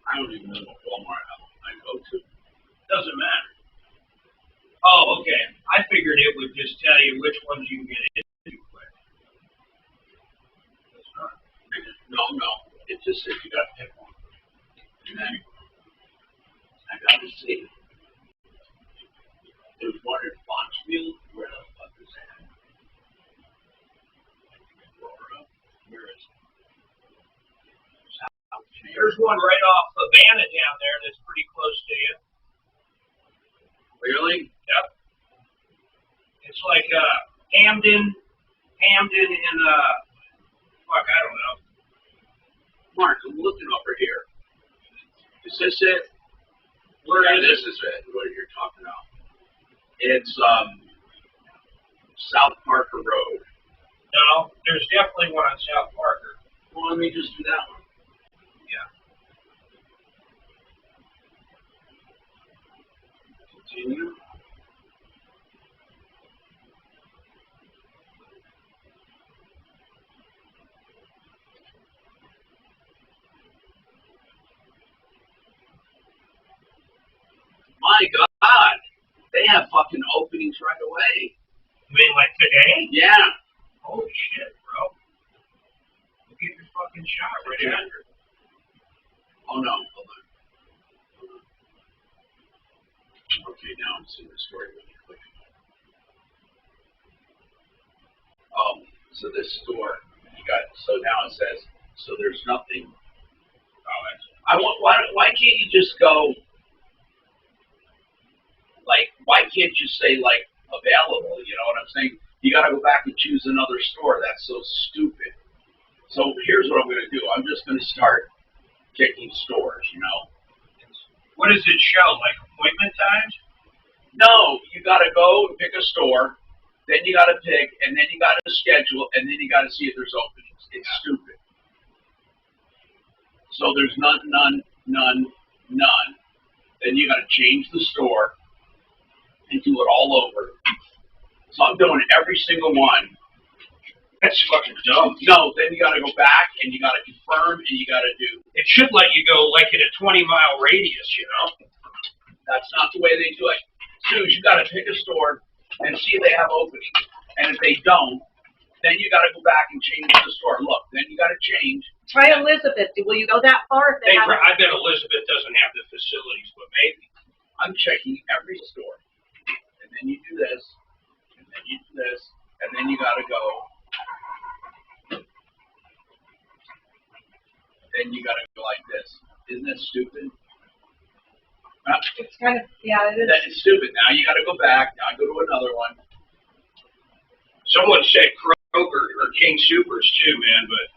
I don't even know what Walmart I go to. Doesn't matter. Oh, okay. I figured it would just tell you which ones you can get into quick. That's not. No. It just says you got to pick one. And then I got to see. There's one in Foxfield. Where the fuck is that? Where is it? There's one right off Havana down there that's pretty close to you. Really? Yep. It's like Hamden in fuck, I don't know. Mark, I'm looking over here. Is this it? Where is this it? is it. What you're talking about? It's South Parker Road. No, there's definitely one on South Parker. Well, let me just do that one. Yeah. Continue. My God, they have fucking openings right away. You mean like today? Yeah. Holy shit, bro. We'll get your fucking shot right after. Oh no, hold on. Okay, now I'm seeing the story when you click. Oh, so this store, you got, so now it says, so there's nothing. Oh, I want, why can't you just go, like, why can't you say, like, available, you know what I'm saying? You got to go back and choose another store. That's so stupid. So here's what I'm going to do. I'm just going to start picking stores, you know? What does it show? Like appointment times? No, you got to go and pick a store, then you got to pick, and then you got to schedule, and then you got to see if there's openings. It's stupid. So there's none. Then you got to change the store and do it all over. So I'm doing every single one. That's fucking dumb. No, then you got to go back and you got to confirm and you got to do. It should let you go like in a 20-mile radius, you know? That's not the way they do it. Dude, you got to pick a store and see if they have openings. And if they don't, then you got to go back and change the store. Look, then you got to change. Try Elizabeth. Will you go that far? If they have I bet Elizabeth doesn't have the facilities, but maybe. I'm checking every store. And then you do this, and then you do this, and then you got to go. Then you got to go like this. Isn't that stupid? It's kind of, yeah, it is. That is stupid. Now you got to go back. Now go to another one. Someone said Kroger or King Supers too, man, but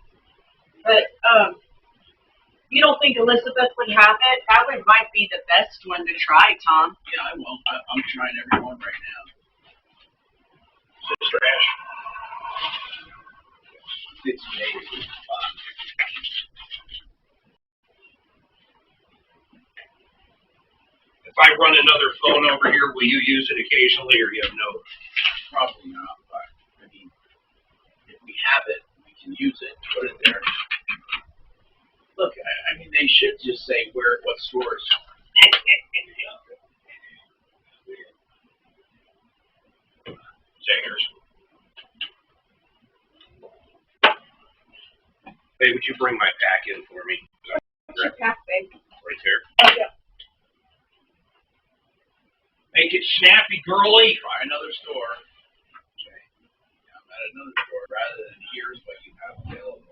you don't think Elizabeth would have it? That one might be the best one to try, Tom. Yeah, I will. I'm trying every one right now. it's trash. It's amazing. If I run another phone over here, will you use it occasionally, or you have no? Probably not, but I mean, if we have it, we can use it. Put it there. Look, I mean, they should just say what stores. Zingers. Hey, would you bring my pack in for me? What's your pack, babe? Right there. Oh, yeah. Make it snappy, girly. Try another store. Okay. Yeah, I'm at another store rather than here's what you have available.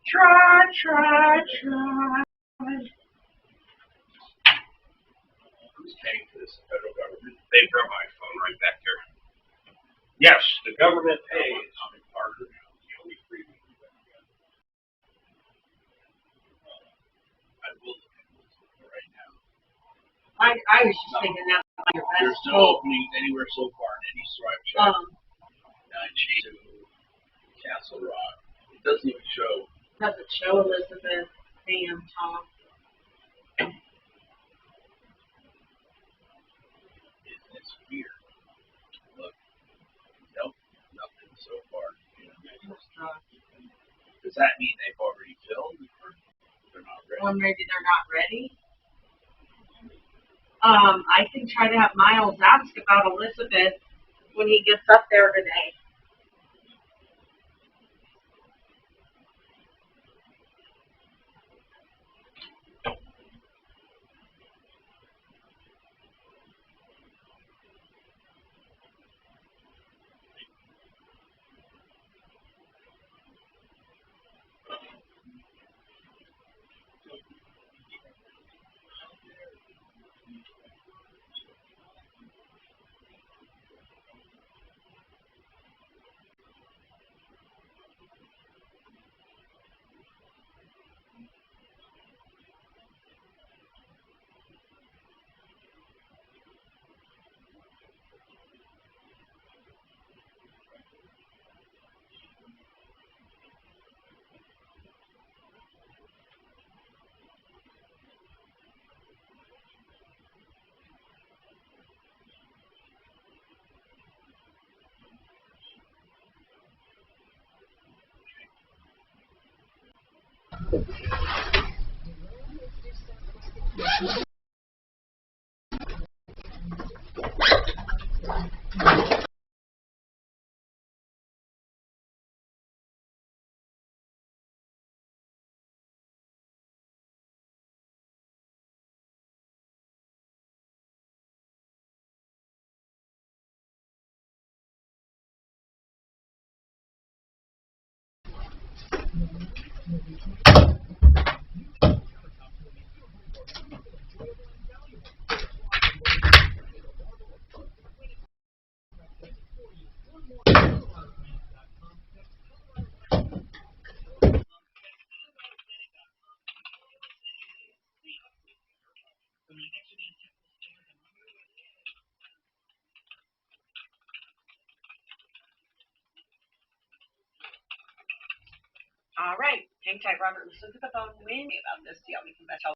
Try. Who's paying for this? The federal government? They brought my phone right back there. Yes, the government pays. I'm in Parker now. It's the only free one you've ever got. I will look at this right now. I was just thinking that would be your best There's no openings anywhere so far in any store I've checked. Chase to Castle Rock. It doesn't even show. Does it show Elizabeth? Damn, Tom. It's weird. Look. Nope. Nothing so Does that mean they've already filled or they're not ready? Or maybe they're not ready. I can try to have Miles ask about Elizabeth when he gets up there today. All right, hang tight, Robert. Listen to the phone with me about this. See how we can best help.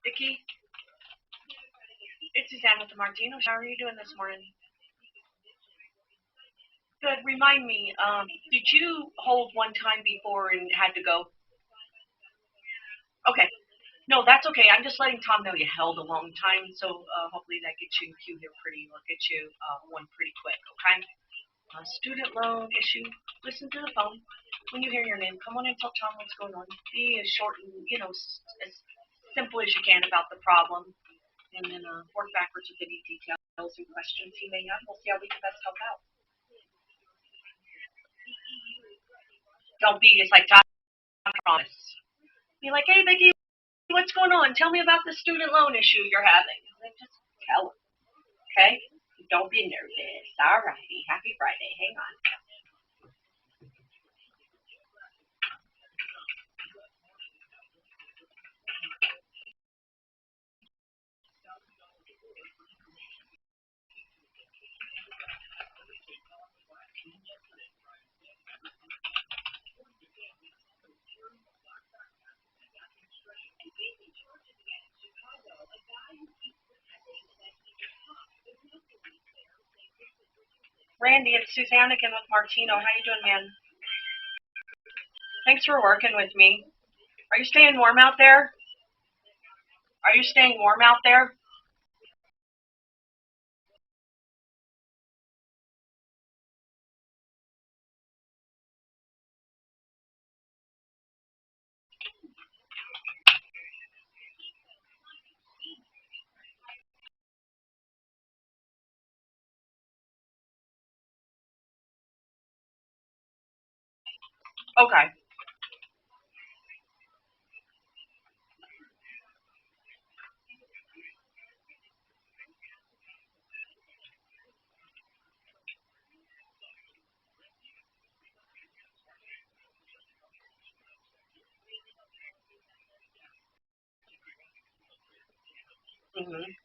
Vicky, it's Suzanne with the Martinos. How are you doing this morning? Good. Remind me, did you hold one time before and had to go? Okay. No, that's okay. I'm just letting Tom know you held a long time, so hopefully that gets you in queue here pretty, or get you one pretty quick, okay? Student loan issue. Listen to the phone. When you hear your name, come on and tell Tom what's going on. Be as short and, as simple as you can about the problem, and then work backwards with any details and questions he may have. We'll see how we can best help out. Don't be just like Tom, I promise. Be like, hey, Vicky, what's going on? Tell me about the student loan issue you're having. And then just tell him, okay? Don't be nervous. All righty. Happy Friday. Hang on. Randy, it's Suzanne again with Martino. How you doing, man? Thanks for working with me. Are you staying warm out there? Are you staying warm out there? Okay. Mhm.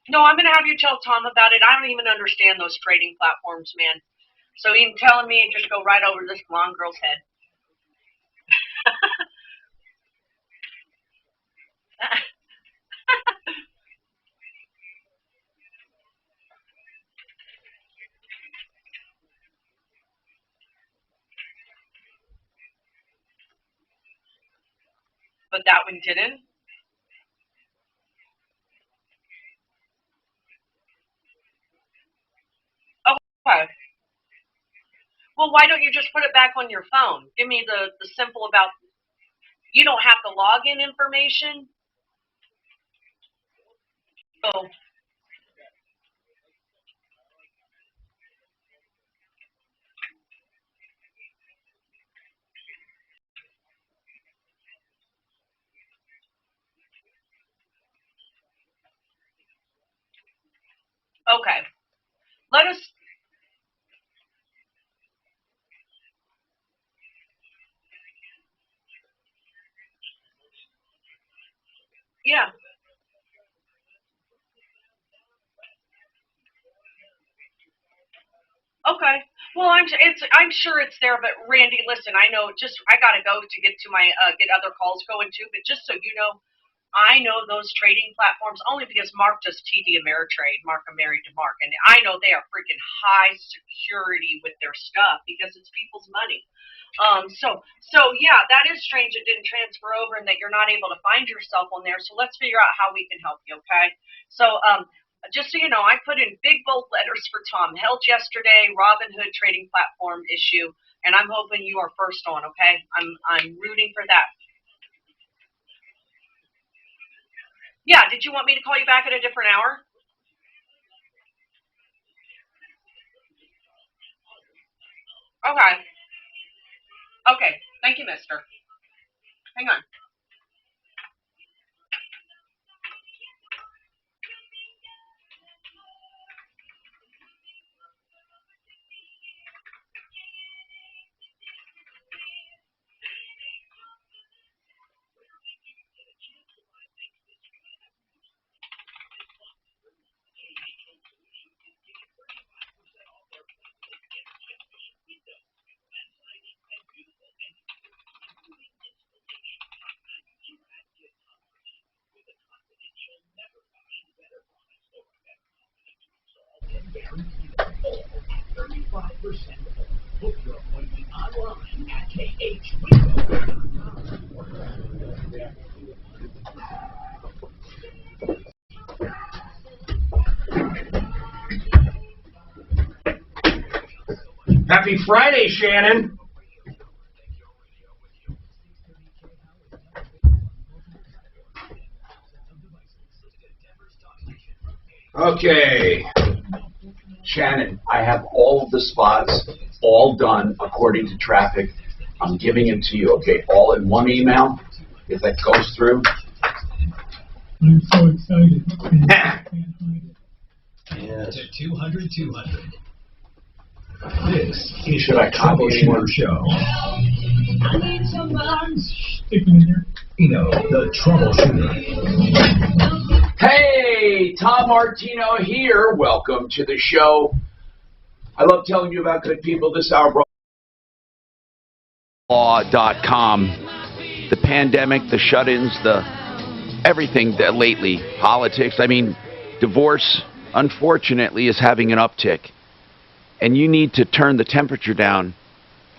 No, I'm gonna have you tell Tom about it. I don't even understand those trading platforms, man. So even telling me just go right over this blonde girl's head. But that one didn't. Okay. Well, why don't you just put it back on your phone? Give me the simple about. You don't have the login information. Oh, okay. Let us. Yeah. Okay. Well, I'm sure it's there, but Randy, listen, I know I gotta go to get to my get other calls going too. But just so you know, I know those trading platforms only because Mark does TD Ameritrade. Mark, I'm married to Mark, and I know they are freaking high security with their stuff because it's people's money. So yeah, that is strange. It didn't transfer over, and that you're not able to find yourself on there. So let's figure out how we can help you. Okay. So just so you know, I put in big bold letters for Tom. Held yesterday, Robinhood trading platform issue, and I'm hoping you are first on. Okay. I'm rooting for that. Yeah. Did you want me to call you back at a different hour? Okay. Okay. Thank you, Mister. Hang on. Happy Friday, Shannon. Okay, Shannon, I have all of the spots all done according to traffic. I'm giving it to you, okay, all in one email, if that goes through. I'm so excited. Yes. To 200, 200. This is Should I the copy anyone? Troubleshooter Show. I need someone. Stick it in here. You know, the Troubleshooter. Hey, Tom Martino here. Welcome to the show. I love telling you about good people this hour. Law.com. The pandemic, the shut-ins, the everything that lately, politics. I mean, divorce, unfortunately, is having an uptick. And you need to turn the temperature down,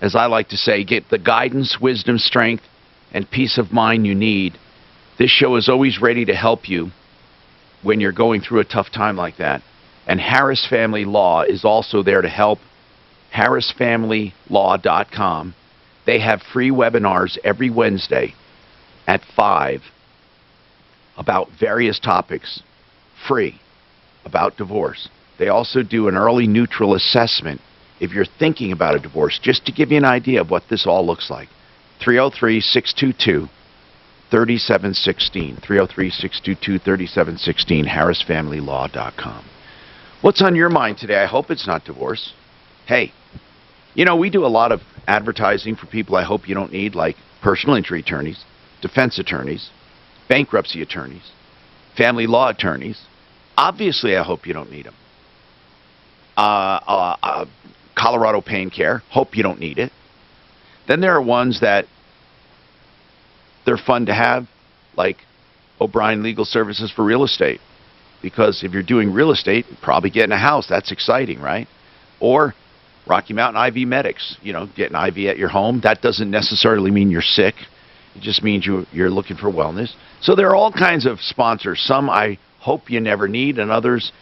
as I like to say, get the guidance, wisdom, strength, and peace of mind you need. This show is always ready to help you when you're going through a tough time like that. And Harris Family Law is also there to help. HarrisFamilyLaw.com. They have free webinars every Wednesday at 5 about various topics, free, about divorce. They also do an early neutral assessment if you're thinking about a divorce, just to give you an idea of what this all looks like. 303-622-3716. 303-622-3716, harrisfamilylaw.com. What's on your mind today? I hope it's not divorce. Hey, we do a lot of advertising for people I hope you don't need, like personal injury attorneys, defense attorneys, bankruptcy attorneys, family law attorneys. Obviously, I hope you don't need them. Colorado Pain Care, hope you don't need it. Then there are ones that they're fun to have, like O'Brien Legal Services for Real Estate. Because if you're doing real estate, you're probably getting a house. That's exciting, right? Or Rocky Mountain IV Medics, getting IV at your home. That doesn't necessarily mean you're sick. It just means you're looking for wellness. So there are all kinds of sponsors. Some I hope you never need, and others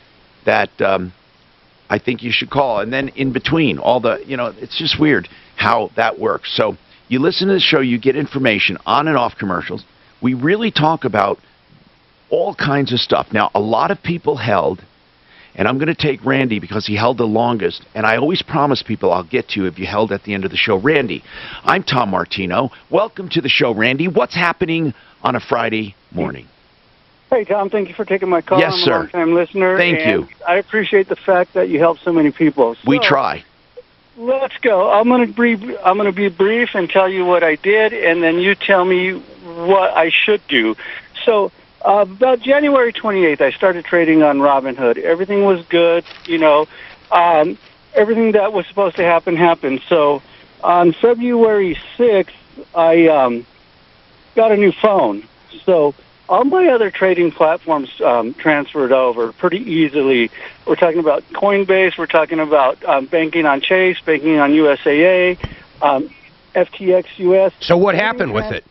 that I think you should call. And then in between, all the, it's just weird how that works. So you listen to the show, you get information on and off commercials. We really talk about all kinds of stuff. Now, a lot of people held, and I'm going to take Randy because he held the longest, and I always promise people I'll get to you if you held at the end of the show. Randy, I'm Tom Martino. Welcome to the show, Randy. What's happening on a Friday morning? Hey, Tom, thank you for taking my call. Yes, I'm a sir. long-time listener. Thank you. I appreciate the fact that you help so many people. So, we try. Let's go. I'm going to be brief and tell you what I did, and then you tell me what I should do. So about January 28th, I started trading on Robinhood. Everything was good. Everything that was supposed to happen happened. So on February 6th, I got a new phone. So all my other trading platforms transferred over pretty easily. We're talking about Coinbase. We're talking about banking on Chase, banking on USAA, FTX US. So what happened with it?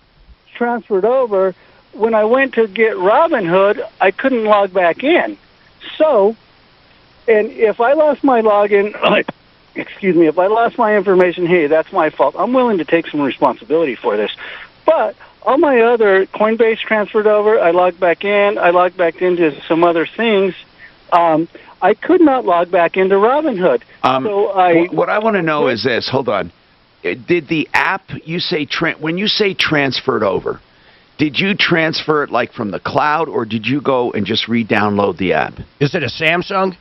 Transferred over. When I went to get Robinhood, I couldn't log back in. So, and if I lost my login, if I lost my information, hey, that's my fault. I'm willing to take some responsibility for this. But all my other Coinbase transferred over. I logged back in. I logged back into some other things. I could not log back into Robinhood. What I want to know is this. Hold on. Did the app, when you say transferred over, did you transfer it like from the cloud, or did you go and just re-download the app? Is it a Samsung?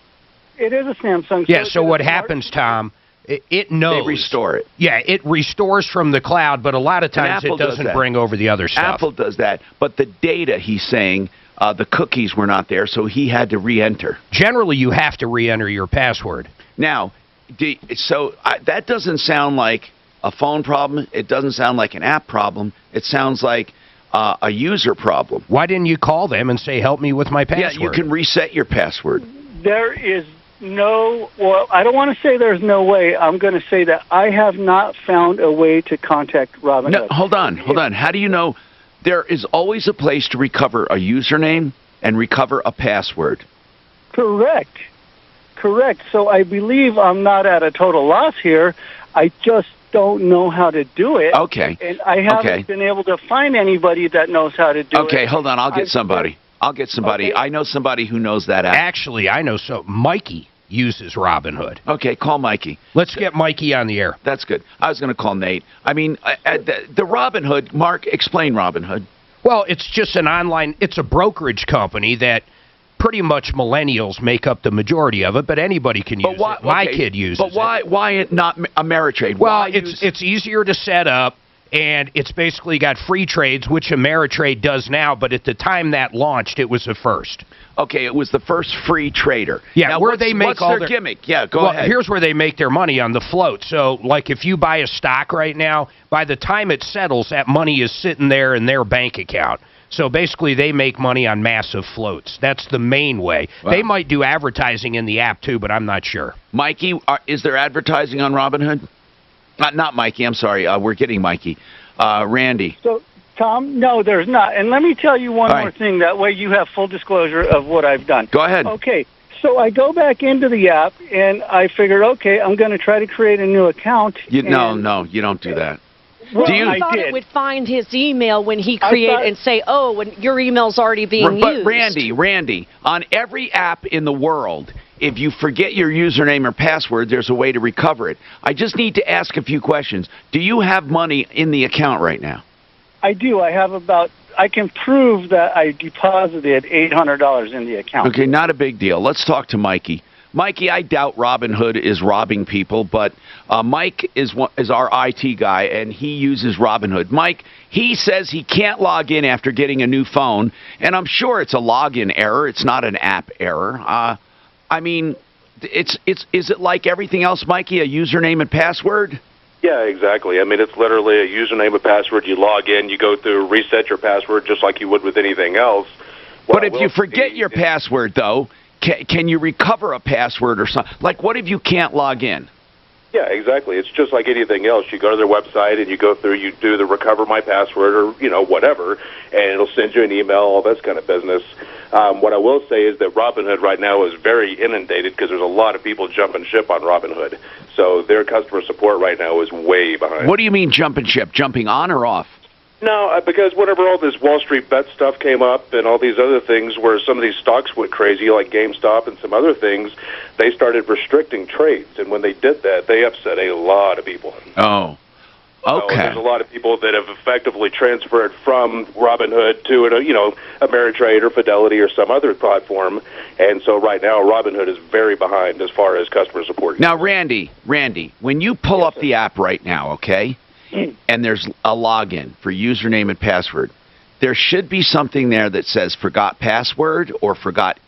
It is a Samsung. Yeah, so what happens, Tom, it knows. They restore it. Yeah, it restores from the cloud, but a lot of times it doesn't bring over the other stuff. Apple does that, but the data, he's saying, the cookies were not there, so he had to re-enter. Generally, you have to re-enter your password. Now, that doesn't sound like a phone problem. It doesn't sound like an app problem. It sounds like a user problem. Why didn't you call them and say, help me with my password? Yeah, you can reset your password. There is I don't want to say there's no way. I'm going to say that I have not found a way to contact Robinhood. No, hold on. How do you know? There is always a place to recover a username and recover a password. Correct. So I believe I'm not at a total loss here. I just don't know how to do it. Okay. And I haven't been able to find anybody that knows how to do it. Okay, hold on. I'll get somebody. Okay. I know somebody who knows that app. Actually, I know Mikey uses Robinhood. Okay, call Mikey. Let's get Mikey on the air. That's good. I was going to call Nate. I mean, the Robinhood, Mark, explain Robinhood. Well, it's just it's a brokerage company that pretty much millennials make up the majority of it, but anybody can use it. My kid uses it. But why not Ameritrade? Well, it's easier to set up, and it's basically got free trades, which Ameritrade does now, but at the time that launched, it was the first. Okay, it was the first free trader. Yeah, now, where they make what's all their gimmick? Yeah, go ahead. Here's where they make their money, on the float. So, like, if you buy a stock right now, by the time it settles, that money is sitting there in their bank account. So basically, they make money on massive floats. That's the main way. Wow. They might do advertising in the app, too, but I'm not sure. Mikey, is there advertising on Robinhood? Not Mikey, I'm sorry. We're getting Mikey. Randy. So, Tom, no, there's not. And let me tell you one more thing. That way you have full disclosure of what I've done. Go ahead. Okay. So I go back into the app, and I figured, okay, I'm going to try to create a new account. No, you don't do that. Well, Do you- I thought did. it would find his email when he I create thought- and say, "Oh, when your email's already being But used." Randy, on every app in the world, if you forget your username or password, there's a way to recover it. I just need to ask a few questions. Do you have money in the account right now? I do. I can prove that I deposited $800 in the account. Okay, not a big deal. Let's talk to Mikey. Mikey, I doubt Robinhood is robbing people, but Mike is our IT guy, and he uses Robinhood. Mike, he says he can't log in after getting a new phone, and I'm sure it's a login error. It's not an app error. I mean, is it like everything else, Mikey, a username and password? Yeah, exactly. I mean, it's literally a username and password. You log in, you go through, reset your password just like you would with anything else. But if you forget your password, though, can you recover a password or something? Like, what if you can't log in? Yeah, exactly. It's just like anything else. You go to their website and you go through, you do the recover my password or, whatever, and it'll send you an email, all this kind of business. What I will say is that Robinhood right now is very inundated because there's a lot of people jumping ship on Robinhood. So their customer support right now is way behind. What do you mean jumping ship? Jumping on or off? No, because whenever all this Wall Street bet stuff came up and all these other things where some of these stocks went crazy, like GameStop and some other things, they started restricting trades. And when they did that, they upset a lot of people. Oh, okay. So there's a lot of people that have effectively transferred from Robinhood to, Ameritrade or Fidelity or some other platform. And so right now, Robinhood is very behind as far as customer support. Now, Randy, when you pull up the app right now, okay, and there's a login for username and password, there should be something there that says forgot password or forgot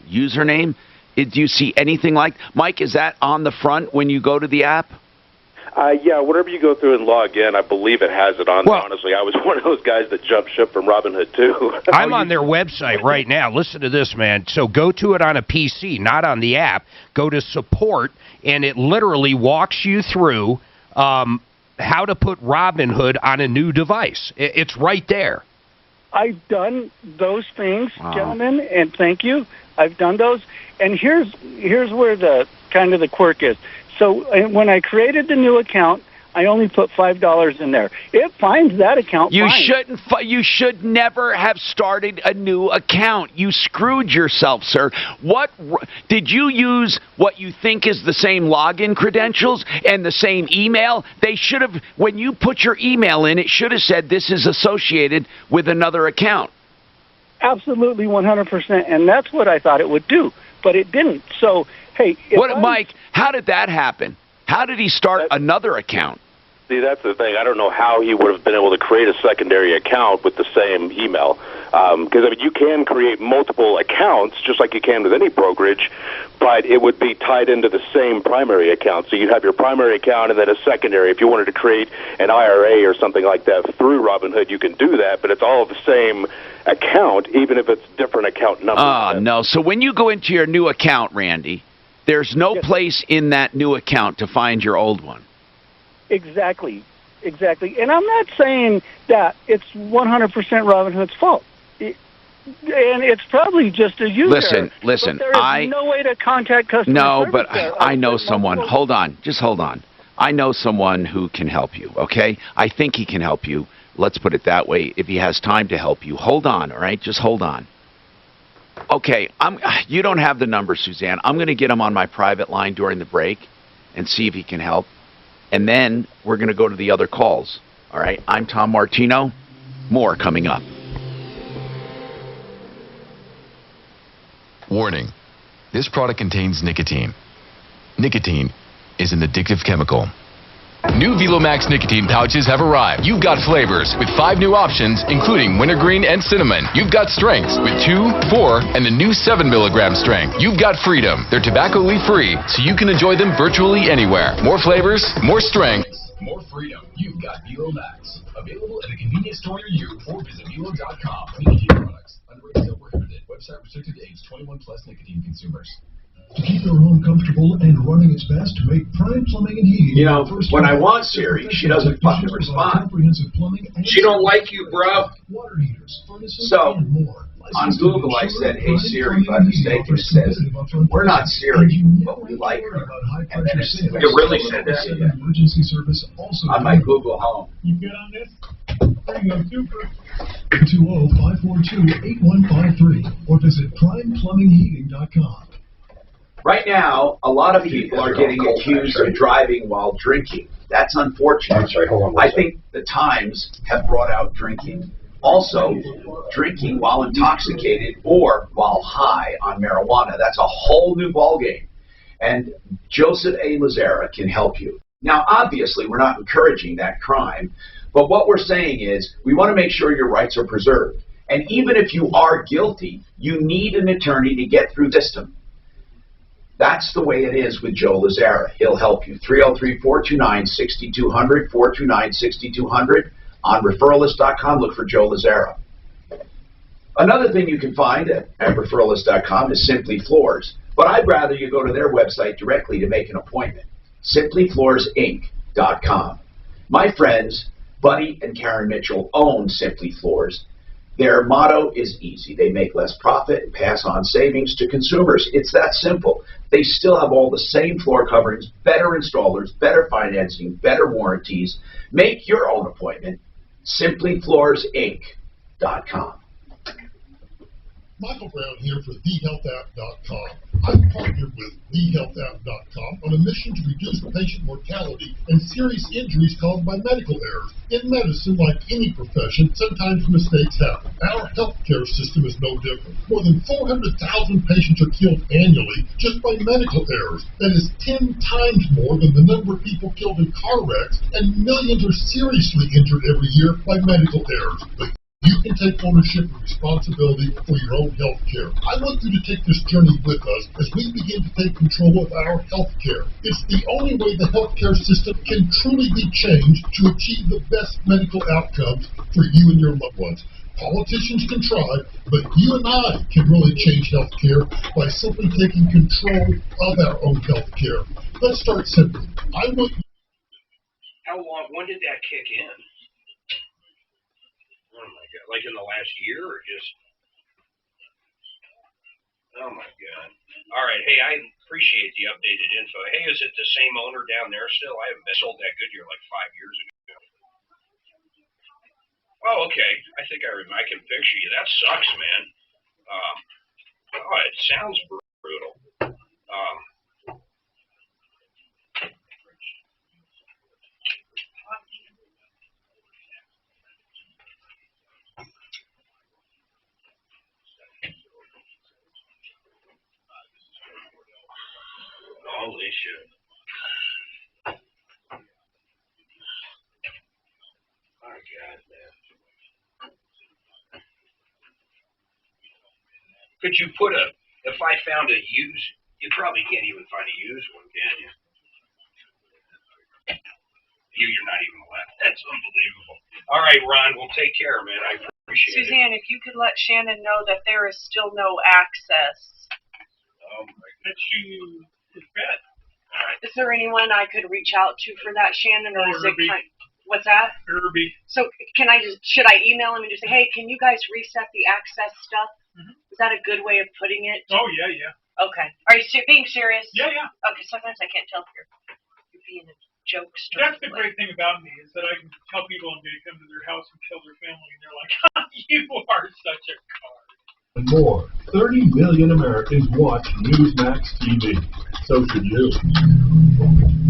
username. Do you see anything like, Mike, is that on the front when you go to the app? Yeah, whenever you go through and log in, I believe it has it on there, honestly. I was one of those guys that jumped ship from Robinhood, too. I'm on their website right now. Listen to this, man. So go to it on a PC, not on the app. Go to support, and it literally walks you through how to put Robinhood on a new device. It's right there. I've done those things, gentlemen, and thank you. I've done those. And here's where the kind of the quirk is. So when I created the new account, I only put $5 in there. It finds that account. You fine. You should never have started a new account. You screwed yourself, sir. What did you use? What you think is the same login credentials and the same email? They should have. When you put your email in, it should have said this is associated with another account. Absolutely, 100%, and that's what I thought it would do, but it didn't. So, hey, Mike? How did that happen? How did he start another account? See, that's the thing. I don't know how he would have been able to create a secondary account with the same email. Because, you can create multiple accounts, just like you can with any brokerage, but it would be tied into the same primary account. So you'd have your primary account and then a secondary. If you wanted to create an IRA or something like that through Robinhood, you can do that, but it's all the same account, even if it's different account numbers. Oh, no. So when you go into your new account, Randy, there's no place in that new account to find your old one. Exactly. And I'm not saying that it's 100% Robinhood's fault. And it's probably just a user. Listen. But there is no way to contact customer service. No, but I know someone. Hold on. Just hold on. I know someone who can help you, okay? I think he can help you. Let's put it that way. If he has time to help you. Hold on, all right? Just hold on. Okay, you don't have the number, Suzanne. I'm going to get him on my private line during the break and see if he can help. And then we're going to go to the other calls. All right, I'm Tom Martino. More coming up. Warning. This product contains nicotine. Nicotine is an addictive chemical. New Velomax nicotine pouches have arrived. You've got flavors with 5 new options, including wintergreen and cinnamon. You've got strengths with 2, 4, and the new 7 milligram strength. You've got freedom. They're tobacco leaf free, so you can enjoy them virtually anywhere. More flavors, more strength, more freedom. You've got Velomax. Available at a convenience store near you or visit Velo.com. Nicotine products. Underage sale prohibited. Website restricted to age 21 plus nicotine consumers. To keep your home comfortable and running its best, make Prime Plumbing and Heating. When I want Siri, she doesn't fucking respond. She don't like you, bro. Water heaters, furnaces, So, and more. On Google, I said, "Hey Siri," by mistake, and it says, "We're not Siri, but we like her." And then it's You really said that? Emergency service also on my Google Home. You get on this? There you go, super. 20542-8153 or visit primeplumbingheating.com. Right now, a lot of people are getting accused of driving while drinking. That's unfortunate. I'm sorry, hold on. I think the times have brought out drinking. Also, drinking while intoxicated or while high on marijuana. That's a whole new ballgame. And Joseph A. Lazara can help you. Now, obviously, we're not encouraging that crime, but what we're saying is we want to make sure your rights are preserved. And even if you are guilty, you need an attorney to get through the system. That's the way it is with Joe Lazara. He'll help you. 303-429-6200, 429-6200. On referralist.com, look for Joe Lazara. Another thing you can find at referralist.com is Simply Floors, but I'd rather you go to their website directly to make an appointment. SimplyFloorsInc.com. My friends, Buddy and Karen Mitchell, own Simply Floors. Their motto is easy. They make less profit and pass on savings to consumers. It's that simple. They still have all the same floor coverings, better installers, better financing, better warranties. Make your own appointment. SimplyFloorsInc.com. Michael Brown here for TheHealthApp.com. I'm partnered with TheHealthApp.com on a mission to reduce patient mortality and serious injuries caused by medical errors. In medicine, like any profession, sometimes mistakes happen. Our healthcare system is no different. More than 400,000 patients are killed annually just by medical errors. That is 10 times more than the number of people killed in car wrecks, and millions are seriously injured every year by medical errors. But you can take ownership and responsibility for your own health care. I want you to take this journey with us as we begin to take control of our health care. It's the only way the healthcare system can truly be changed to achieve the best medical outcomes for you and your loved ones. Politicians can try, but you and I can really change health care by simply taking control of our own health care. Let's start simple. I want you. How long? When did that kick in? Oh my God! Like in the last year, or just? Oh my God! All right. Hey, I appreciate the updated info. Hey, is it the same owner down there still? I haven't sold that Goodyear like 5 years ago. Oh, okay. I think I remember. I can picture you. That sucks, man. Oh, it sounds brutal. Holy shit. My God, man. Could you put if I found a used, you probably can't even find a used one, can you? You're not even allowed. That's unbelievable. All right, Ron, well, take care, man. I appreciate it. Suzanne, if you could let Shannon know that there is still no access. Oh, my God. She is bad. All right. Is there anyone I could reach out to for that, Shannon, or is it Irby. what's that? Irby. So should I email him and just say, hey, can you guys reset the access stuff? Mm-hmm. Is that a good way of putting it? Oh, yeah, yeah. Okay. Are you being serious? Yeah, yeah. Okay, sometimes I can't tell if you're being a jokester. That's the great thing about me, is that I can tell people I'm going to come to their house and kill their family, and they're like, you are such a card. And more, 30 million Americans watch Newsmax TV. So should you.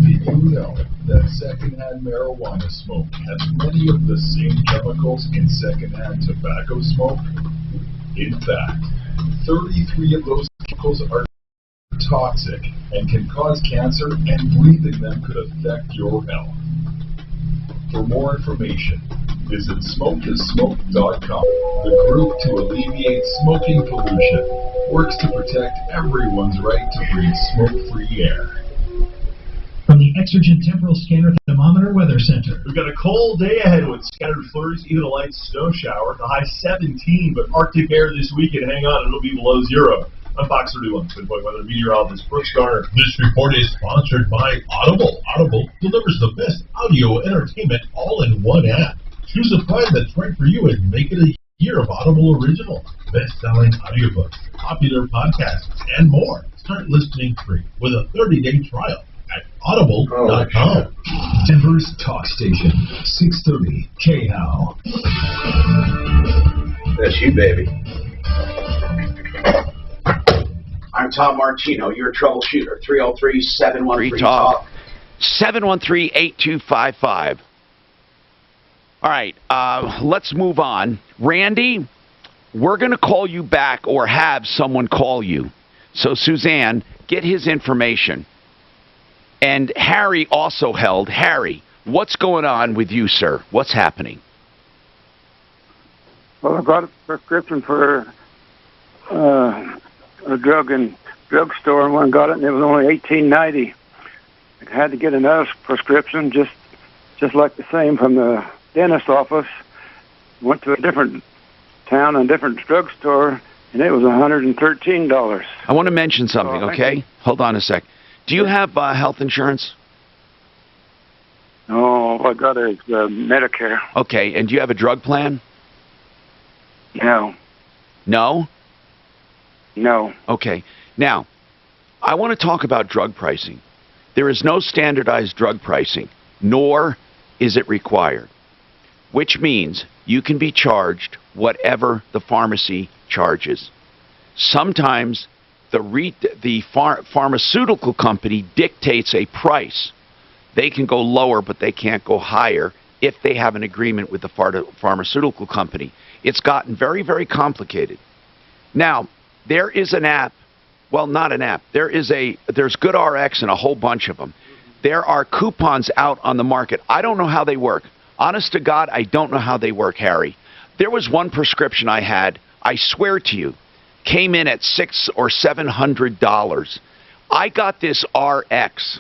Did you know that secondhand marijuana smoke has many of the same chemicals in secondhand tobacco smoke? In fact, 33 of those chemicals are toxic and can cause cancer, and breathing them could affect your health. For more information, visit SmokeTheSmoke.com. The group to alleviate smoking pollution works to protect everyone's right to breathe smoke-free air. From the Exergent Temporal Scanner Thermometer Weather Center. We've got a cold day ahead with scattered flurries, even a light snow shower. The high 17, but Arctic air this weekend. Hang on, it'll be below zero. I'm Fox 31, Twin Weather meteorologist Brooks Garner. This report is sponsored by Audible. Audible delivers the best audio entertainment all in one app. Choose a plan that's right for you and make it a year of Audible Original. best-selling audiobooks, popular podcasts, and more. Start listening free with a 30-day trial at audible.com. Denver's talk station, 630 KHOW. That's you, baby. I'm Tom Martino, your troubleshooter. 303-713-TALK. 713-8255. All right, let's move on. Randy, we're going to call you back or have someone call you. So, Suzanne, get his information. And Harry also held. Harry, what's going on with you, sir? What's happening? Well, I got a prescription for a drug in drugstore, and when I got it, and it was only $18.90. I had to get another prescription, just like the same from the dentist office. Went to a different town, a different drugstore, and it was $113. I want to mention something, okay? Hold on a sec. Do you have health insurance? No, I got a Medicare. Okay, and do you have a drug plan? No. No? No. Okay. Now, I want to talk about drug pricing. There is no standardized drug pricing, nor is it required, which means you can be charged whatever the pharmacy charges. Sometimes the pharmaceutical company dictates a price. They can go lower, but they can't go higher if they have an agreement with the pharmaceutical company. It's gotten very, very complicated. Now, there is an app. Well, not an app. There's GoodRx and a whole bunch of them. There are coupons out on the market. I don't know how they work. Honest to God, I don't know how they work, Harry. There was one prescription I had, I swear to you, came in at $600 or $700. I got this RX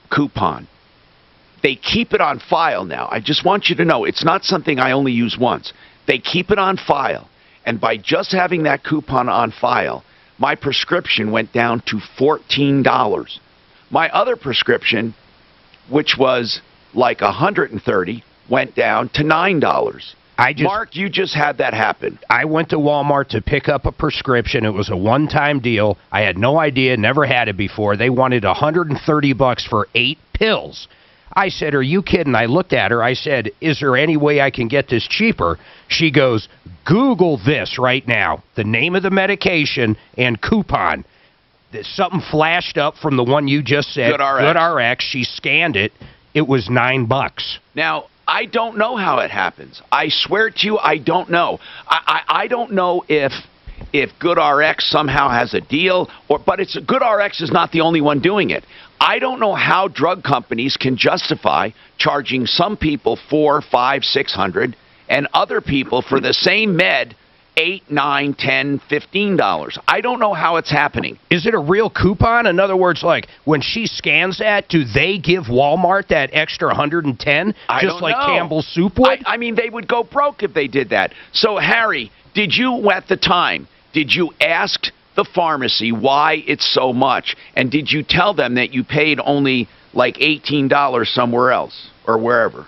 coupon. They keep it on file now. I just want you to know, it's not something I only use once. They keep it on file. And by just having that coupon on file, my prescription went down to $14. My other prescription, which was like $130, went down to $9. Mark, you just had that happen. I went to Walmart to pick up a prescription. It was a one-time deal. I had no idea, never had it before. They wanted $130 for 8 pills. I said, are you kidding? I looked at her. I said, is there any way I can get this cheaper? She goes, Google this right now, the name of the medication and coupon. Something flashed up from the one you just said, GoodRx. She scanned it. It was $9. Now, I don't know how it happens. I swear to you, I don't know. I don't know if GoodRx somehow has a deal, but GoodRx is not the only one doing it. I don't know how drug companies can justify charging some people $400, $500, $600, and other people for the same med $8, $9, $10, $15. I don't know how it's happening. Is it a real coupon? In other words, like when she scans that, do they give Walmart that extra $110? I just don't like know. Campbell's Soup would? I mean, they would go broke if they did that. So, Harry, did you at the time, did you ask the pharmacy why it's so much? And did you tell them that you paid only like $18 somewhere else or wherever?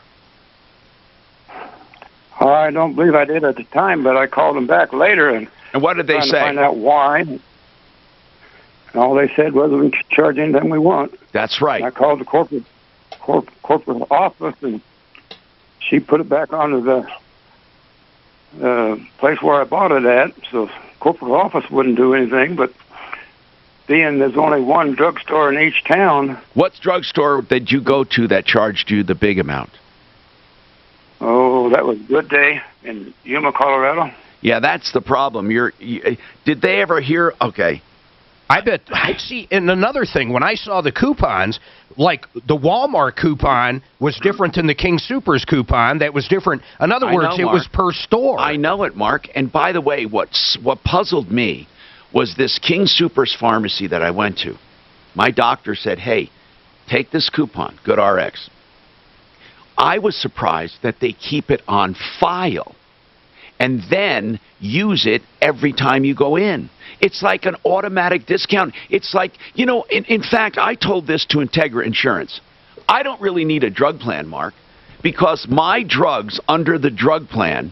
I don't believe I did at the time, but I called them back later and what did they say? To find out why. And all they said was we can charge anything we want. That's right. And I called the corporate office, and she put it back onto the place where I bought it at. So corporate office wouldn't do anything, but being there's only one drugstore in each town. What drugstore did you go to that charged you the big amount? Oh, that was Good Day in Yuma, Colorado. Yeah, that's the problem. Did they ever hear? Okay. I bet. See, and another thing, when I saw the coupons, like the Walmart coupon was different than the King Soopers coupon. That was different. In other words, it was per store. I know it, Mark. And by the way, what puzzled me was this King Soopers pharmacy that I went to. My doctor said, hey, take this coupon, GoodRx. I was surprised that they keep it on file and then use it every time you go in. It's like an automatic discount. It's like, you know, in fact, I told this to Integra Insurance. I don't really need a drug plan, Mark, because my drugs under the drug plan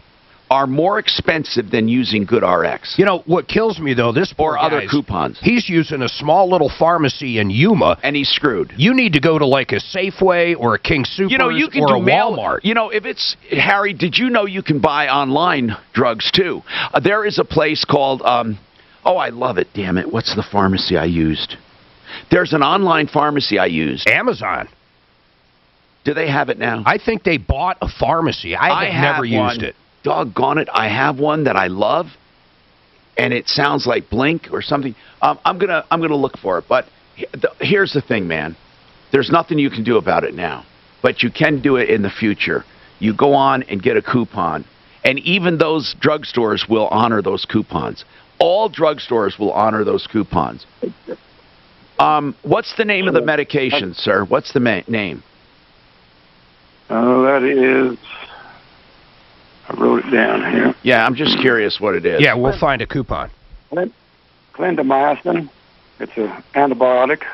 are more expensive than using GoodRx. You know, what kills me, though, this poor or other guy's- coupons. He's using a small little pharmacy in Yuma. And he's screwed. You need to go to like a Safeway or a King Soopers You know, you can or do a Walmart. You know, if it's, Harry, did you know you can buy online drugs, too? There is a place called, oh, I love it, damn it. What's the pharmacy I used? There's an online pharmacy I used. Amazon. Do they have it now? I think they bought a pharmacy. I have never used it. Doggone it, I have one that I love, and it sounds like Blink or something. I'm gonna look for it. But here's the thing, man. There's nothing you can do about it now, but you can do it in the future. You go on and get a coupon, and even those drugstores will honor those coupons. All drugstores will honor those coupons. What's the name of the medication, sir? What's the name? Oh, that is. I wrote it down here. Yeah, I'm just curious what it is. Yeah, we'll find a coupon. Clindamycin. It's an antibiotic.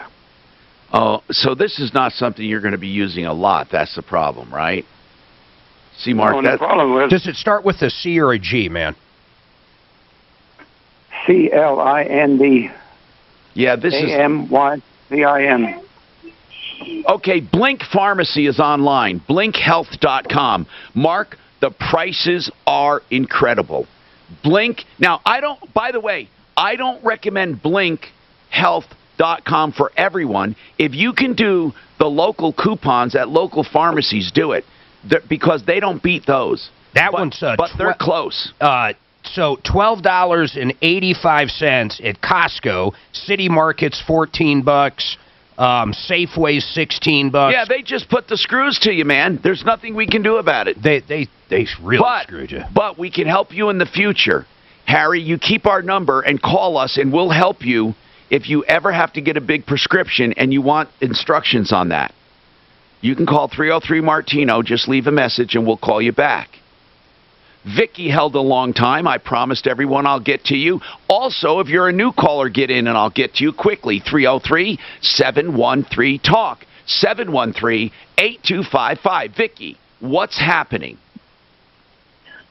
Oh, so this is not something you're going to be using a lot. That's the problem, right? See, Mark, the problem with Does it start with a C or a G, man? CLIND. Yeah, this is AMYCIN. Okay, Blink Pharmacy is online. BlinkHealth.com. Mark, the prices are incredible. Blink. Now, by the way, I don't recommend BlinkHealth.com for everyone. If you can do the local coupons at local pharmacies, do it. Because they don't beat those. One's but they're close. So $12.85 at Costco. City Market's $14. Safeway's $16. Yeah, they just put the screws to you, man. There's nothing we can do about it. They really screwed you. But we can help you in the future. Harry, you keep our number and call us, and we'll help you if you ever have to get a big prescription and you want instructions on that. You can call 303-MARTINO. Just leave a message, and we'll call you back. Vicky held a long time. I promised everyone I'll get to you. Also, if you're a new caller, get in and I'll get to you quickly. 303-713-TALK. 713-8255. Vicky, what's happening?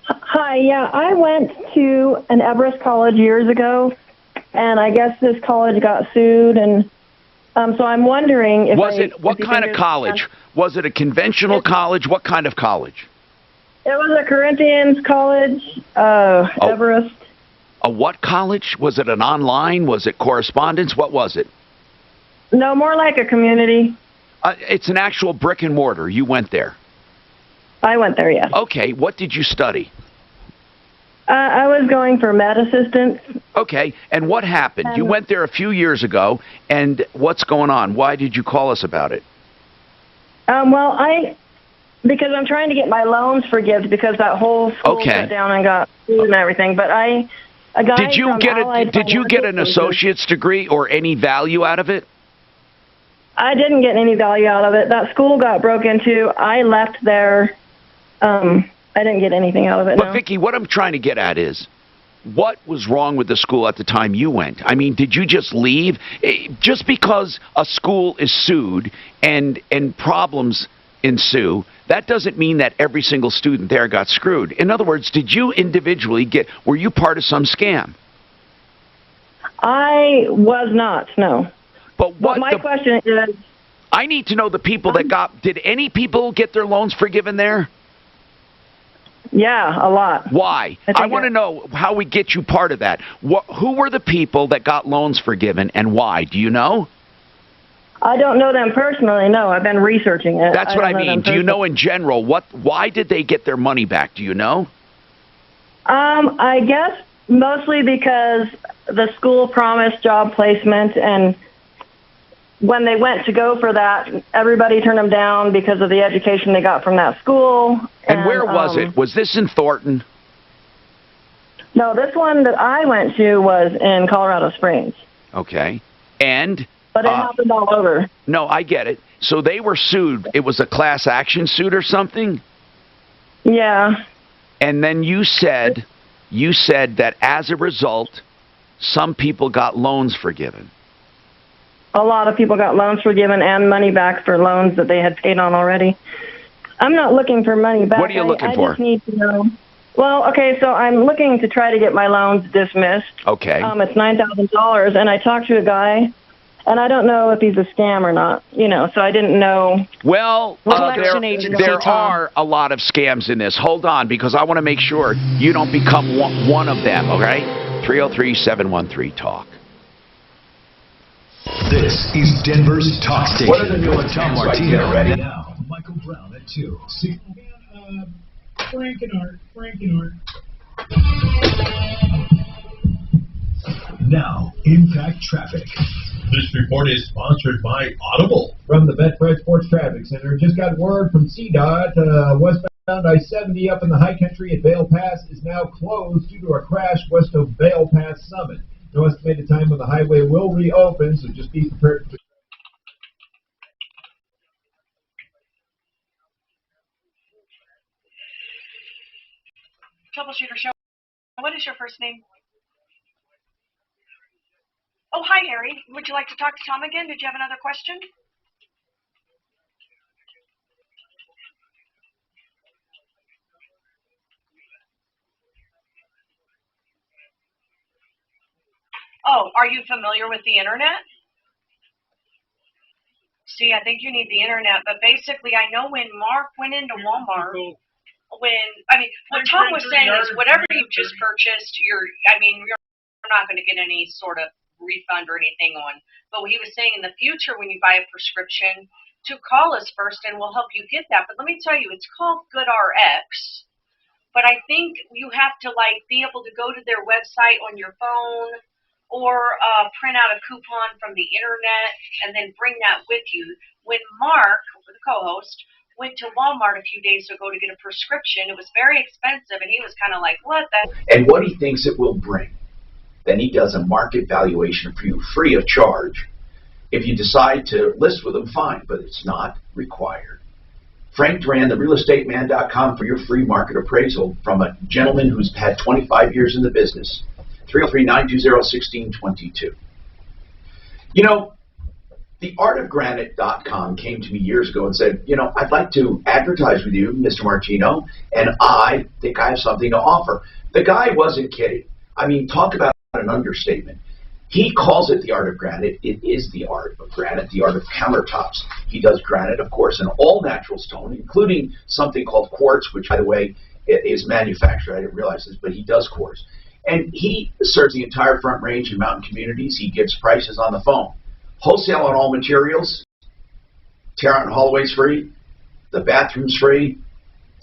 Hi, yeah, I went to an Everest college years ago, and I guess this college got sued, and so I'm wondering if what kind of college? Was it a conventional college? What kind of college? It was a Corinthians college, Everest. A what college? Was it an online? Was it correspondence? What was it? No, more like a community. It's an actual brick and mortar. You went there. I went there, yes. Okay, what did you study? I was going for med assistant. Okay, and what happened? You went there a few years ago, and what's going on? Why did you call us about it? Because I'm trying to get my loans forgiven because that whole school shut down and got sued and everything. But a guy did you get an associate's degree or any value out of it? I didn't get any value out of it. That school got broke into. I left there. I didn't get anything out of it. But Vicky, what I'm trying to get at is, what was wrong with the school at the time you went? I mean, did you just leave? Just because a school is sued and problems ensue, that doesn't mean that every single student there got screwed. In other words, did you individually were you part of some scam? I was not, no. But my question is, I need to know the people that did any people get their loans forgiven there? Yeah, a lot. Why? I want to know how we get you part of that. Who were the people that got loans forgiven and why? Do you know? I don't know them personally, no. I've been researching it. That's what I mean. Do you know in general, why did they get their money back? Do you know? I guess mostly because the school promised job placement, and when they went to go for that, everybody turned them down because of the education they got from that school. And where was it? Was this in Thornton? No, this one that I went to was in Colorado Springs. Okay. And? But it happened all over. No, I get it. So they were sued. It was a class action suit or something? Yeah. And then you said that as a result, some people got loans forgiven. A lot of people got loans forgiven and money back for loans that they had paid on already. I'm not looking for money back. What are you looking for? I just need to know. Well, okay, so I'm looking to try to get my loans dismissed. Okay. It's $9,000, and I talked to a guy, and I don't know if he's a scam or not, so I didn't know. Well, agency, there Tom. are a lot of scams in this. Hold on, because I want to make sure you don't become one of them, okay? 303-713-TALK. This is Denver's Talk Station. What are the new with ones? Tom So I can Martino. get ready. Now, Michael Brown at 2. Frank and Art. Now, Impact Traffic. This report is sponsored by Audible. From the Betfred Sports Traffic Center, just got word from CDOT, westbound I-70 up in the high country at Vail Pass is now closed due to a crash west of Vail Pass Summit. No estimated time when the highway will reopen, so just be prepared for Troubleshooter show. What is your first name? Oh, hi, Harry. Would you like to talk to Tom again? Did you have another question? Oh, are you familiar with the internet? See, I think you need the internet, but basically I know when Mark went into Walmart, what Tom was saying is whatever you just purchased, you're not going to get any sort of refund or anything on. But he was saying in the future when you buy a prescription to call us first and we'll help you get that. But let me tell you, it's called GoodRx. But I think you have to be able to go to their website on your phone or print out a coupon from the internet and then bring that with you. When Mark, the co-host, went to Walmart a few days ago to get a prescription, it was very expensive, and he was kind of like, what the? And what he thinks it will bring. Then he does a market valuation for you free of charge. If you decide to list with him, fine, but it's not required. Frank Duran, therealestateman.com for your free market appraisal from a gentleman who's had 25 years in the business. 303-920-1622. theartofgranite.com came to me years ago and said, I'd like to advertise with you, Mr. Martino, and I think I have something to offer. The guy wasn't kidding. I mean, talk about an understatement. He calls it the art of granite. It is the art of granite, the art of countertops. He does granite, of course, in all natural stone, including something called quartz, which, by the way, is manufactured. I didn't realize this, but he does quartz. And he serves the entire Front Range and mountain communities. He gives prices on the phone. Wholesale on all materials. Tear out and hallways free. The bathrooms free.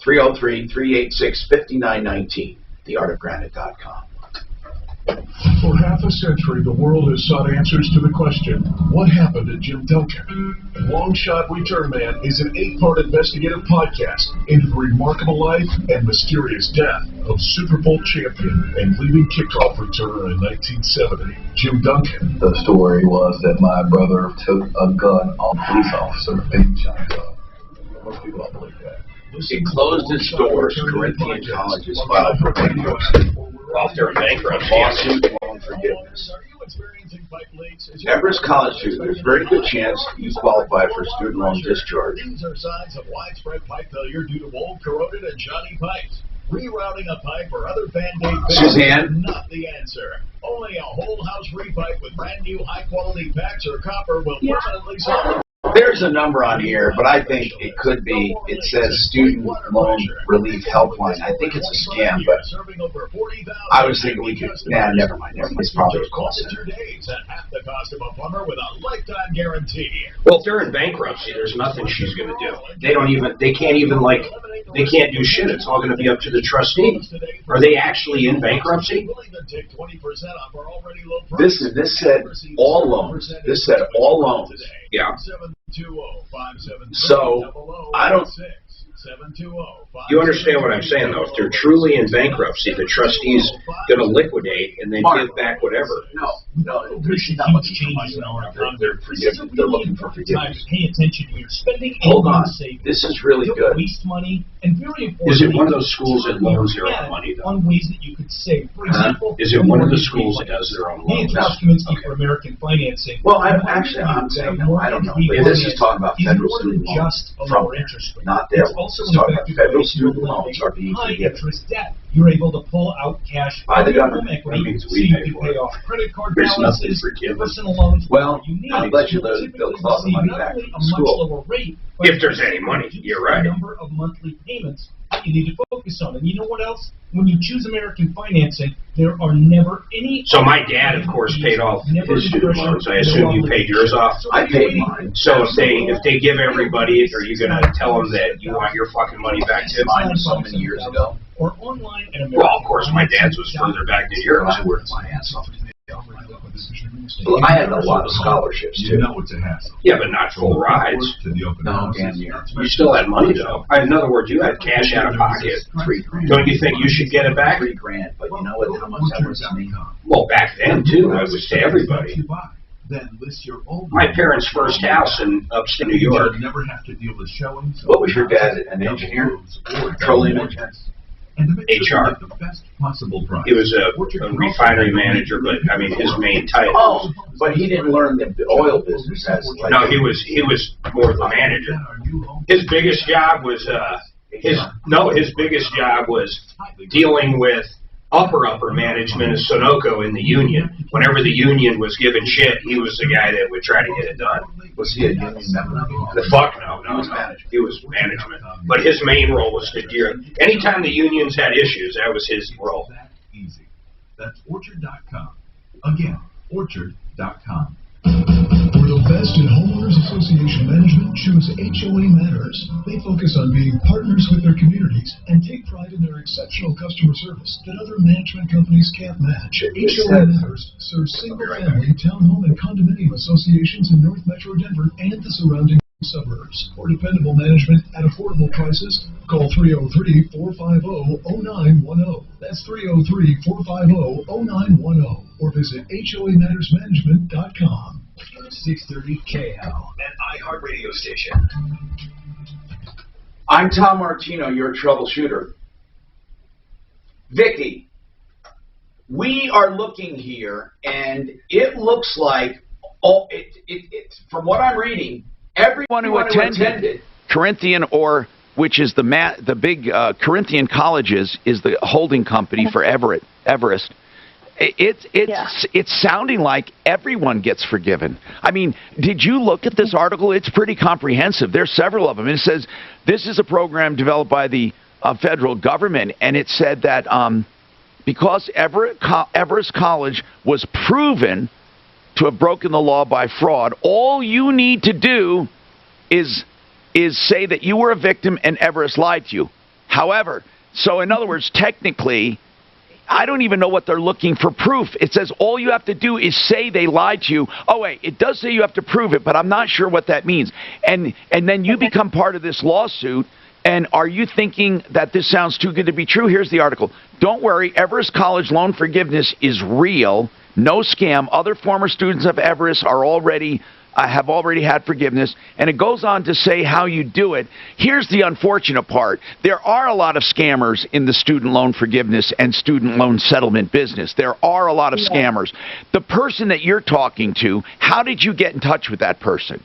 303-386-5919. Theartofgranite.com. For half a century, the world has sought answers to the question, what happened to Jim Duncan? Long Shot Return Man is an 8-part investigative podcast into the remarkable life and mysterious death of Super Bowl champion and leading kickoff returner in 1970, Jim Duncan. The story was that my brother took a gun on a police officer and shot him up. Most people don't believe that. It closed its doors. Corinthian College has filed for bankruptcy. Well, if they're in bankruptcy, Lawsuit loan forgiveness. Everest College student, there's a very good chance you qualify for student loan discharge. These are signs of widespread pipe failure due to old, corroded, and shoddy pipes. Rerouting a pipe or other Band-Aid fixes is not the answer. Only a whole house repipe with brand new high-quality PAX or copper will permanently solve it. There's a number on here, but I think it could be, it says Student Loan Relief Helpline. I think it's a scam, but I was thinking we could, never mind. It's probably a call center. well, if they're in bankruptcy, there's nothing she's going to do. They can't do shit. It's all going to be up to the trustees. Are they actually in bankruptcy? This said all loans. This said all loans. Yeah. So, I don't... You understand what I'm saying, though? If they're truly in bankruptcy, the trustee's going to liquidate and then give back whatever. No, there's not looking for money. They're looking for forgiveness. Pay attention to your spending. Hold on. This is really good. Waste money, and very important. Is it one of those schools that loans their own money, though? On ways that you could save. For example, is it one of the schools that does their own loans? Documents for American financing. Well, I'm saying no. I don't know. This is talking about federal student loans from there, not their loans. It's talking about federal student loans are being forgiven. You're able to pull out cash By the from your government. home equity, That means so we you pay can for pay it. off credit card There's nothing balances, forgiven. personal loans. Well, you need I'll it. bet you You'll they'll typically claw the receive money not back only from a much school. lower rate, but If there's any money, you're right. the number of monthly payments that you need to focus on. And you know what else? When you choose American financing, there are never any. So my dad, of course, paid off his student loans. I assume you paid yours off. I paid mine. So if they give everybody it, are you going to tell them that you want your fucking money back too? Mine was so many years ago. Or online at American. Well, of course, my dad's was further back than yours. I worked my ass off to pay off my loan. Well, I had a lot of scholarships too. You know it's a hassle. Yeah, but not full rides. No, damn near. You still had money though. In other words, you had cash out of pocket. $3,000. Don't you think you should get it back? $3,000, but you know what? How much that was to me? Well, back then too, I was to everybody. Then list your own. My parents' first house in upstate New York. You never have to deal with showings. What was your dad, an engineer? Petroleum engineer? HR. The best possible price. He was a refinery manager, but I mean his main title. Oh, but he didn't learn the oil business as like. No, he was more the manager. His biggest job was his biggest job was dealing with upper management of Sunoco in the union. Whenever the union was giving shit, he was the guy that would try to get it done. Was he a union member? The fuck no. He was management. But his main role was to deal. Anytime the unions had issues, that was his role. That easy. That's Orchard.com. Again, Orchard.com. For the best in homeowners association management, choose HOA Matters. They focus on being partners with their communities and take pride in their exceptional customer service that other management companies can't match. HOA Matters serves single-family, townhome, and condominium associations in North Metro Denver and the surrounding suburbs. For dependable management at affordable prices, call 303-450-0910. That's 303-450-0910. Or visit HOAMattersManagement.com. 630 KHAL, an iHeartRadio station. I'm Tom Martino, your troubleshooter. Vicky, we are looking here, and it looks like, from what I'm reading, everyone who attended Corinthian, or which is the big Corinthian colleges, is the holding company for Everest. It's sounding like everyone gets forgiven. I mean, did you look at this article? It's pretty comprehensive. There's several of them. And it says this is a program developed by the federal government, and it said that because Everest College was proven to have broken the law by fraud, all you need to do is say that you were a victim and Everest lied to you. However, so in other words, technically, I don't even know what they're looking for proof. It says all you have to do is say they lied to you. Oh, wait, it does say you have to prove it, but I'm not sure what that means. And then you become part of this lawsuit, and are you thinking that this sounds too good to be true? Here's the article. Don't worry, Everest College loan forgiveness is real. No scam. Other former students of Everest are have already had forgiveness, and it goes on to say how you do it. Here's the unfortunate part. There are a lot of scammers in the student loan forgiveness and student loan settlement business. There are a lot of scammers. The person that you're talking to, how did you get in touch with that person?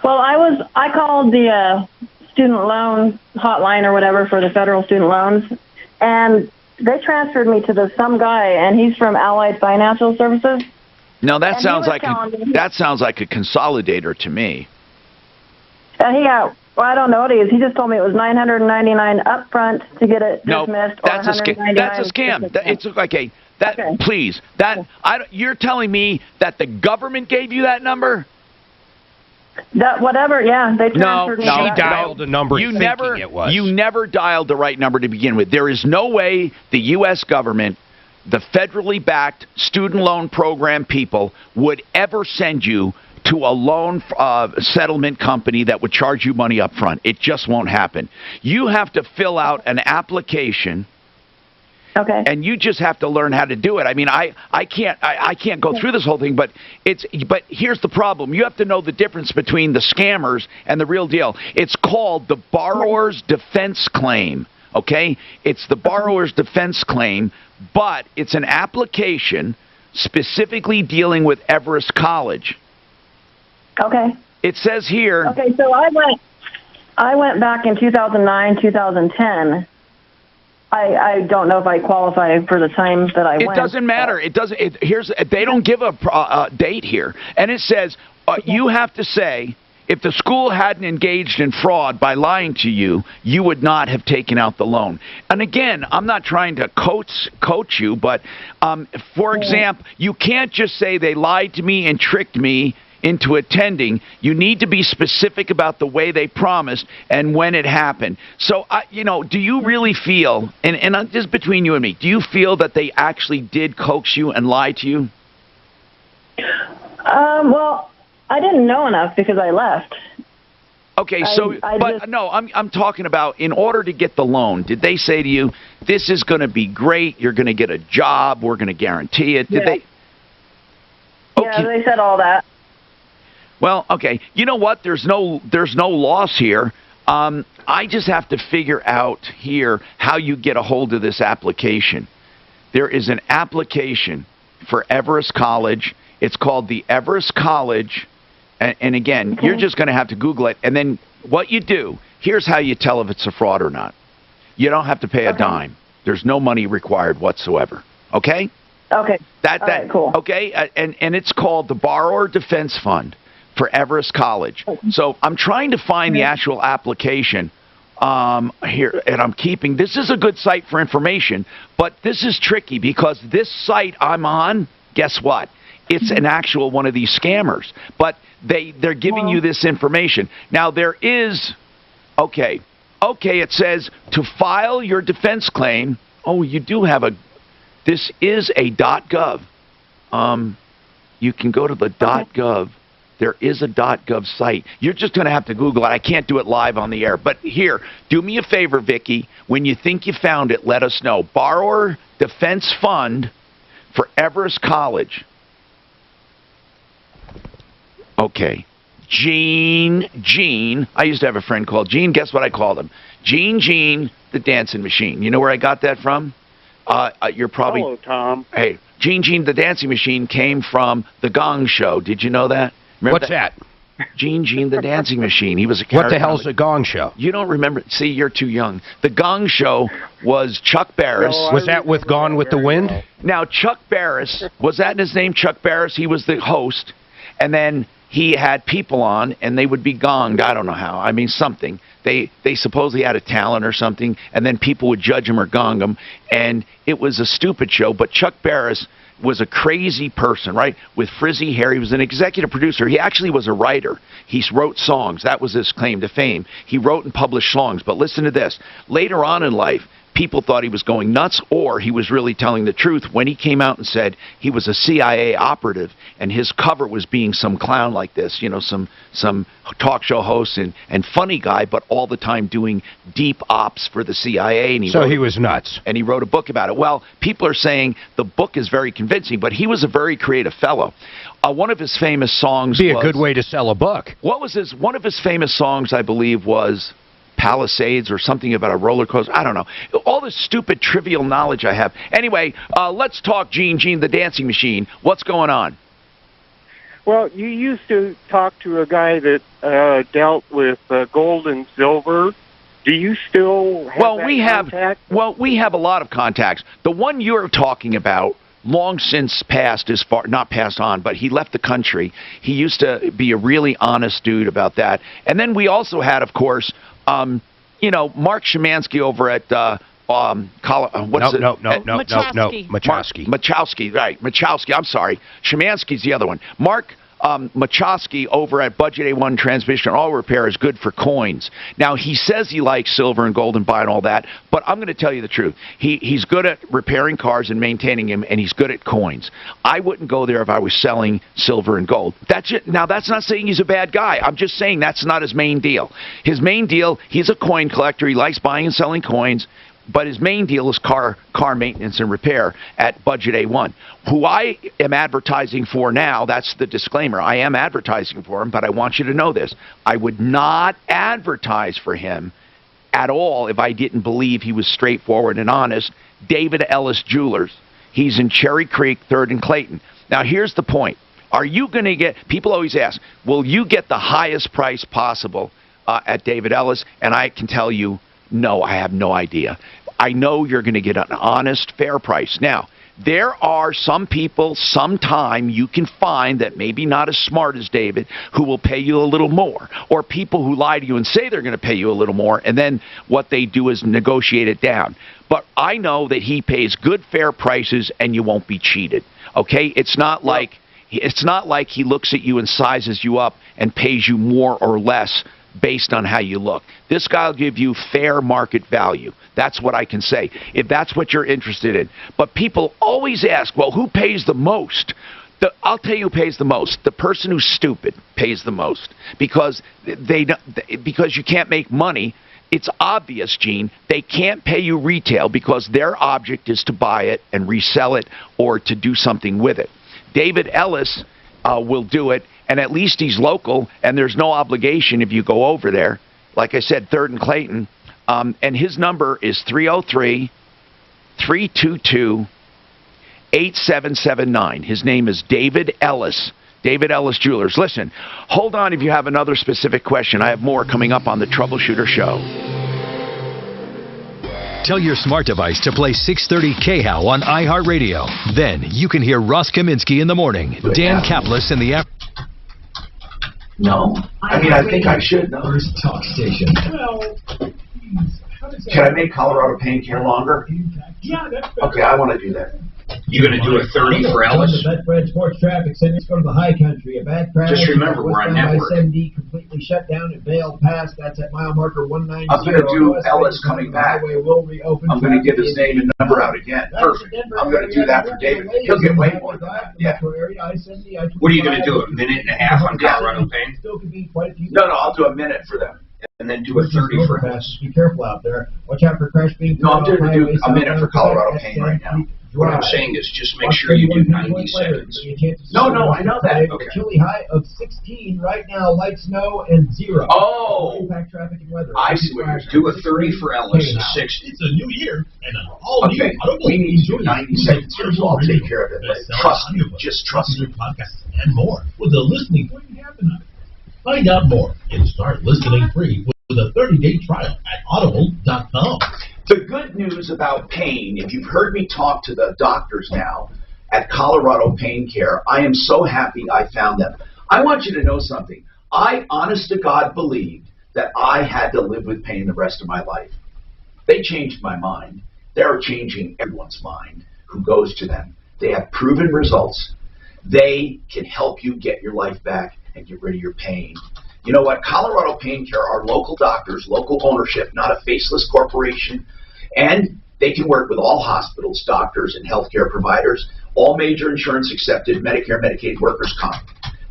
Well, I called the student loan hotline or whatever for the federal student loans, and they transferred me to some guy, and he's from Allied Financial Services. Now that sounds like a consolidator to me. Well, I don't know what it is. He just told me it was $999 upfront to get it dismissed. That's a scam. That's a scam. It's okay. Please. You're telling me that the government gave you that number? Whatever. Yeah, they transferred me. She dialed the number. You never dialed the right number to begin with. There is no way the U.S. government, the federally backed student loan program people, would ever send you to a loan settlement company that would charge you money up front. It just won't happen. You have to fill out an application. Okay. And you just have to learn how to do it. I mean, I can't go through this whole thing, but here's the problem. You have to know the difference between the scammers and the real deal. It's called the borrower's defense claim. Okay? It's the borrower's defense claim, but it's an application specifically dealing with Everest College. Okay. It says here. Okay, so I went back in 2009, 2010. I don't know if I qualify for the time that I went. It doesn't matter. It doesn't. They don't give a date here, and it says you have to say if the school hadn't engaged in fraud by lying to you, you would not have taken out the loan. And again, I'm not trying to coach you, but for example, you can't just say they lied to me and tricked me into attending. You need to be specific about the way they promised and when it happened. So, do you really feel, and just between you and me, do you feel that they actually did coax you and lie to you? Well, I didn't know enough because I left. Okay, I'm talking about in order to get the loan, did they say to you, this is going to be great, you're going to get a job, we're going to guarantee it? Did they? Okay. Yeah, they said all that. Well, okay. You know what? There's no loss here. I just have to figure out here how you get a hold of this application. There is an application for Everest College. It's called the Everest College. And again, you're just going to have to Google it. And then what you do, here's how you tell if it's a fraud or not. You don't have to pay a dime. There's no money required whatsoever. Okay? Okay. All right, cool. Okay? And it's called the Borrower Defense Fund for Everest College. So I'm trying to find the actual application here, and I'm keeping, this is a good site for information, but this is tricky because this site I'm on, guess what? It's an actual one of these scammers, but they're giving you this information. Now there is, okay, it says to file your defense claim, you do have this is a .gov. You can go to the .gov. There is a .gov site. You're just going to have to Google it. I can't do it live on the air. But here, do me a favor, Vicki. When you think you found it, let us know. Borrower Defense Fund for Everest College. Okay. Gene. I used to have a friend called Gene. Guess what I called him? Gene, the dancing machine. You know where I got that from? You're probably... Hello, Tom. Hey, Gene, the dancing machine came from The Gong Show. Did you know that? Remember What's that? Gene, the dancing machine. He was a character. What the hell's The Gong Show? You don't remember? See, you're too young. The Gong Show was Chuck Barris. No, was that with Gone with the Wind? Well. Now, Chuck Barris, was that his name, Chuck Barris? He was the host, and then he had people on, and they would be gonged. I don't know how. I mean, something. They supposedly had a talent or something, and then people would judge him or gong him, and it was a stupid show, but Chuck Barris was a crazy person, right, with frizzy hair. He was an executive producer. He actually was a writer. He wrote songs. That was his claim to fame. He wrote and published songs. But listen to this. Later on in life, people thought he was going nuts or he was really telling the truth when he came out and said he was a CIA operative and his cover was being some clown like this, some talk show host and funny guy, but all the time doing deep ops for the CIA. And he was nuts. And he wrote a book about it. Well, people are saying the book is very convincing, but he was a very creative fellow. One of his famous songs was... Be a good way to sell a book. What was one of his famous songs, I believe, was Palisades or something about a roller coaster. I don't know. All this stupid, trivial knowledge I have. Anyway, let's talk Gene, the dancing machine. What's going on? Well, you used to talk to a guy that dealt with gold and silver. Do you still have contact? We have a lot of contacts. The one you're talking about, long since passed, not passed on, but he left the country. He used to be a really honest dude about that. And then we also had, of course, Mark Szymanski over at Machowski, right? Machowski. I'm sorry, Szymanski's the other one. Mark Machowski over at Budget A1 Transmission Auto Repair is good for coins. Now, he says he likes silver and gold and buying all that, but I'm going to tell you the truth. He's good at repairing cars and maintaining them, and he's good at coins. I wouldn't go there if I was selling silver and gold. That's it. Now, that's not saying he's a bad guy. I'm just saying that's not his main deal. His main deal, he's a coin collector. He likes buying and selling coins. But his main deal is car maintenance and repair at Budget A1, who I am advertising for now. That's the disclaimer. I am advertising for him, but I want you to know this. I would not advertise for him at all if I didn't believe he was straightforward and honest. David Ellis Jewelers. He's in Cherry Creek, 3rd and Clayton. Now, here's the point. Are you going to get, people always ask, will you get the highest price possible at David Ellis? And I can tell you, no, I have no idea. I know you're going to get an honest, fair price. Now, there are some people, sometime you can find that maybe not as smart as David, who will pay you a little more, or people who lie to you and say they're going to pay you a little more, and then what they do is negotiate it down. But I know that he pays good, fair prices, and you won't be cheated. Okay? It's not like he looks at you and sizes you up and pays you more or less based on how you look. This guy will give you fair market value. That's what I can say, if that's what you're interested in. But people always ask, well, who pays the most? I'll tell you who pays the most. The person who's stupid pays the most, because because you can't make money. It's obvious, Gene. They can't pay you retail because their object is to buy it and resell it or to do something with it. David Ellis will do it, and at least he's local, and there's no obligation if you go over there. Like I said, 3rd and Clayton, and his number is 303-322-8779. His name is David Ellis. David Ellis Jewelers. Listen, hold on if you have another specific question. I have more coming up on the Troubleshooter Show. Tell your smart device to play 630 KHOW on iHeartRadio. Then you can hear Ross Kaminsky in the morning, Dan Kaplis in the afternoon. No. I mean, I think I should. No. First talk station. Well, can I make Colorado Pain Care longer? Yeah, that's okay, I want to do that. You going to do a 30 for Ellis? The Betfred Sports Traffic Center. Let's go to the high country. A bad crash. Just remember, we're on network. I-70 completely shut down at Vale Pass. That's at mile marker 190. I'm going to do Ellis coming back. Will reopen. I'm going to give his name and number out again. Perfect. I'm going to do that for David. He'll get way more than that. Yeah. What are you going to do, a minute and a half on Colorado Pain? No, I'll do a minute for them. And then do a 30 for Ellis. Be careful out there. Watch out for crash being. No, I'm going to do a minute for Colorado Pain right now. What I'm saying is just make sure you do 90 seconds. No, I know that. Okay. Chilly high of 16 right now, light snow and 0. Oh! Impact traffic and weather. I see what you're doing. Do a 30 for Ellis, 60. It's a new year and an all-new. Okay, we need to do 90 seconds here, so I'll take care of it later. Trust me. Just trust me. Podcasts and more with the listening what you have tonight. Find out more and start listening free with a 30-day trial at audible.com. The good news about pain, if you've heard me talk to the doctors now at Colorado Pain Care, I am so happy I found them. I want you to know something. I, honest to God, believed that I had to live with pain the rest of my life. They changed my mind. They're changing everyone's mind who goes to them. They have proven results. They can help you get your life back and get rid of your pain. You know what? Colorado Pain Care are local doctors, local ownership, not a faceless corporation. And they can work with all hospitals, doctors, and healthcare providers, all major insurance accepted, Medicare, Medicaid, workers' comp.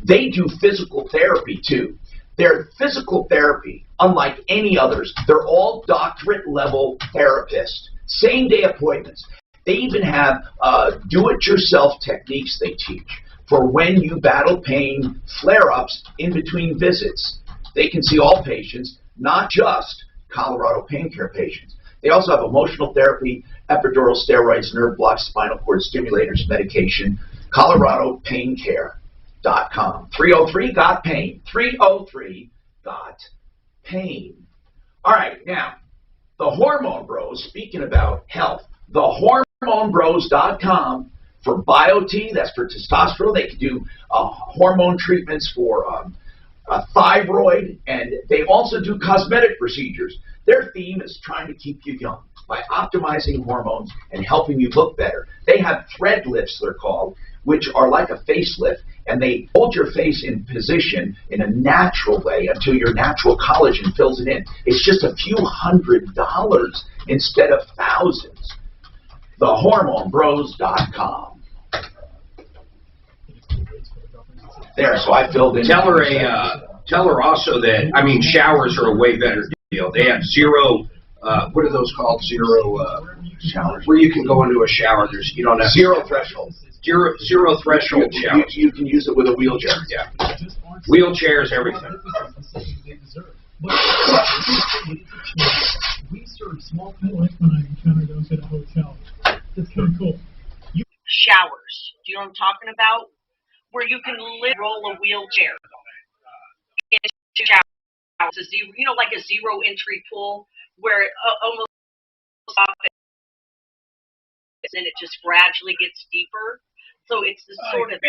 They do physical therapy, too. Their physical therapy, unlike any others, they're all doctorate-level therapists, same-day appointments. They even have do-it-yourself techniques they teach for when you battle pain flare-ups in between visits. They can see all patients, not just Colorado Pain Care patients. They also have emotional therapy, epidural steroids, nerve blocks, spinal cord stimulators, medication. ColoradoPainCare.com. 303-GOT-PAIN. 303-GOT-PAIN. All right, now, the Hormone Bros, speaking about health, thehormonebros.com for BioT, that's for testosterone. They can do hormone treatments for thyroid, and they also do cosmetic procedures. Their theme is trying to keep you young by optimizing hormones and helping you look better. They have thread lifts, they're called, which are like a facelift, and they hold your face in position in a natural way until your natural collagen fills it in. It's just a few $100s instead of thousands. TheHormoneBros.com. There, so I filled in. Tell her also that, I mean, showers are a way better deal. They have zero, what are those called? Zero showers. Where you can go into a shower. You don't have zero threshold. Zero threshold showers. You can use it with a wheelchair. Yeah. Wheelchairs, everything. We serve small people like when I encounter those at a hotel. That's kind of cool. Showers. Do you know what I'm talking about? Where you can roll a wheelchair into showers. It's a zero, like a zero entry pool where almost and it just gradually gets deeper. So it's the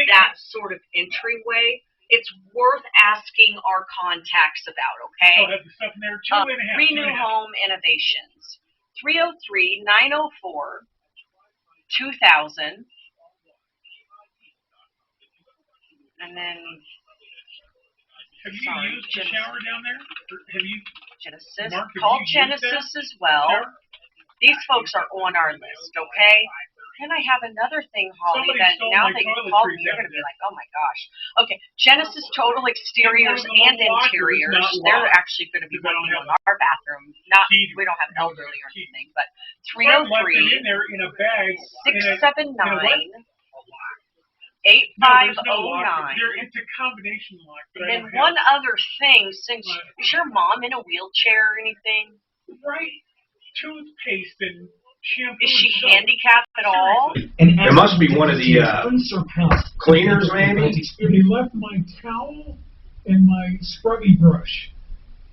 that sort of entryway. It's worth asking our contacts about, okay? Oh, that's the stuff in there. 2.5. Renew Home Innovations. 303-904-2000. And then... Have you used the shower down there? Have you... Genesis. Mark, Call Genesis as well. These folks are on our list, okay? Then I have another thing, Holly, that now that you called me, you're going to be like, oh my gosh. Okay, Genesis Total Exteriors and Interiors, they're actually going to be working on our bathroom. We don't have elderly or anything, but 303-679-8509. It's a combination lock. And then one other thing, since is your mom in a wheelchair or anything? Right. Toothpaste and shampoo. Is she handicapped at all? It must be one of the cleaners, maybe. They left my towel and my scrubby brush.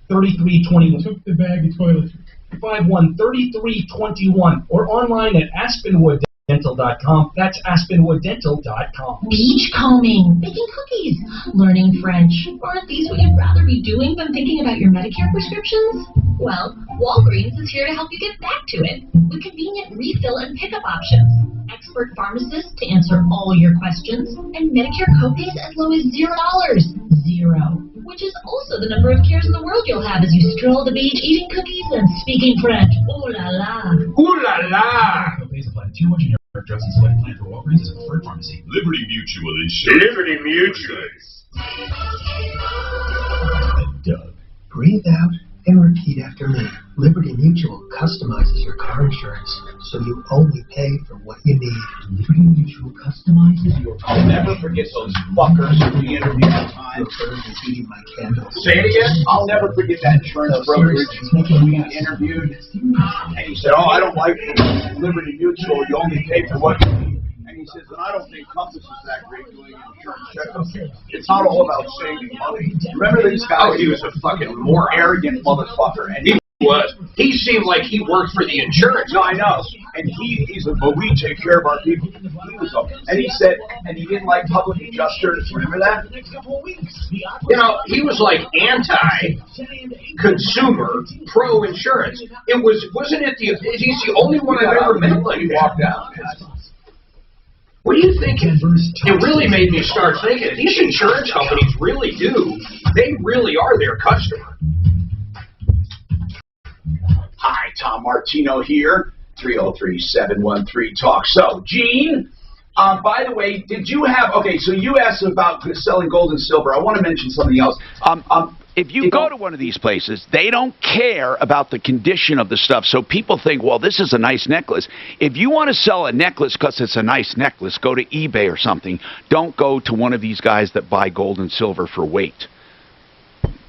3321. Took the bag of toiletries. 513321 or online at AspenwoodDental.com. That's AspenwoodDental.com. Beachcombing, baking cookies, learning French. Aren't these what you'd rather be doing than thinking about your Medicare prescriptions? Well, Walgreens is here to help you get back to it with convenient refill and pickup options, expert pharmacists to answer all your questions, and Medicare copays as low as $0. Zero. Which is also the number of cares in the world you'll have as you stroll the beach eating cookies and speaking French. Ooh la la. Ooh la la. Copays apply to 200 generic drugs and select plan for Walgreens as a preferred pharmacy. Liberty Mutual Insurance. Liberty Mutual. Doug. Breathe out and repeat after me. Liberty Mutual customizes your car insurance, so you only pay for what you need. Liberty Mutual customizes your car. I'll never forget those fuckers who we interviewed at the time. Your bird is eating my candles. Say it again? I'll never forget that insurance brokerage we interviewed. And he said, oh, I don't like Liberty Mutual. You only pay for what you need. And he says, and I don't think Compass is that great doing insurance checkups. It's not all about saving money. Remember these guys? Oh, he was a fucking more arrogant motherfucker. And he was. He seemed like he worked for the insurance. No, I know. And he's like, well, we take care of our people. He was up. And he said, and he didn't like public adjusters. Remember that? You know, he was like anti-consumer, pro-insurance. Wasn't it he's the only one I've ever met like that. Walked out. What do you think? It really made me start thinking, these insurance companies really do. They really are their customer. Hi, Tom Martino here, 303-713-TALK. So, Gene, by the way, did you have, okay, so you asked about selling gold and silver. I want to mention something else. If you go to one of these places, they don't care about the condition of the stuff. So people think, well, this is a nice necklace. If you want to sell a necklace because it's a nice necklace, go to eBay or something. Don't go to one of these guys that buy gold and silver for weight.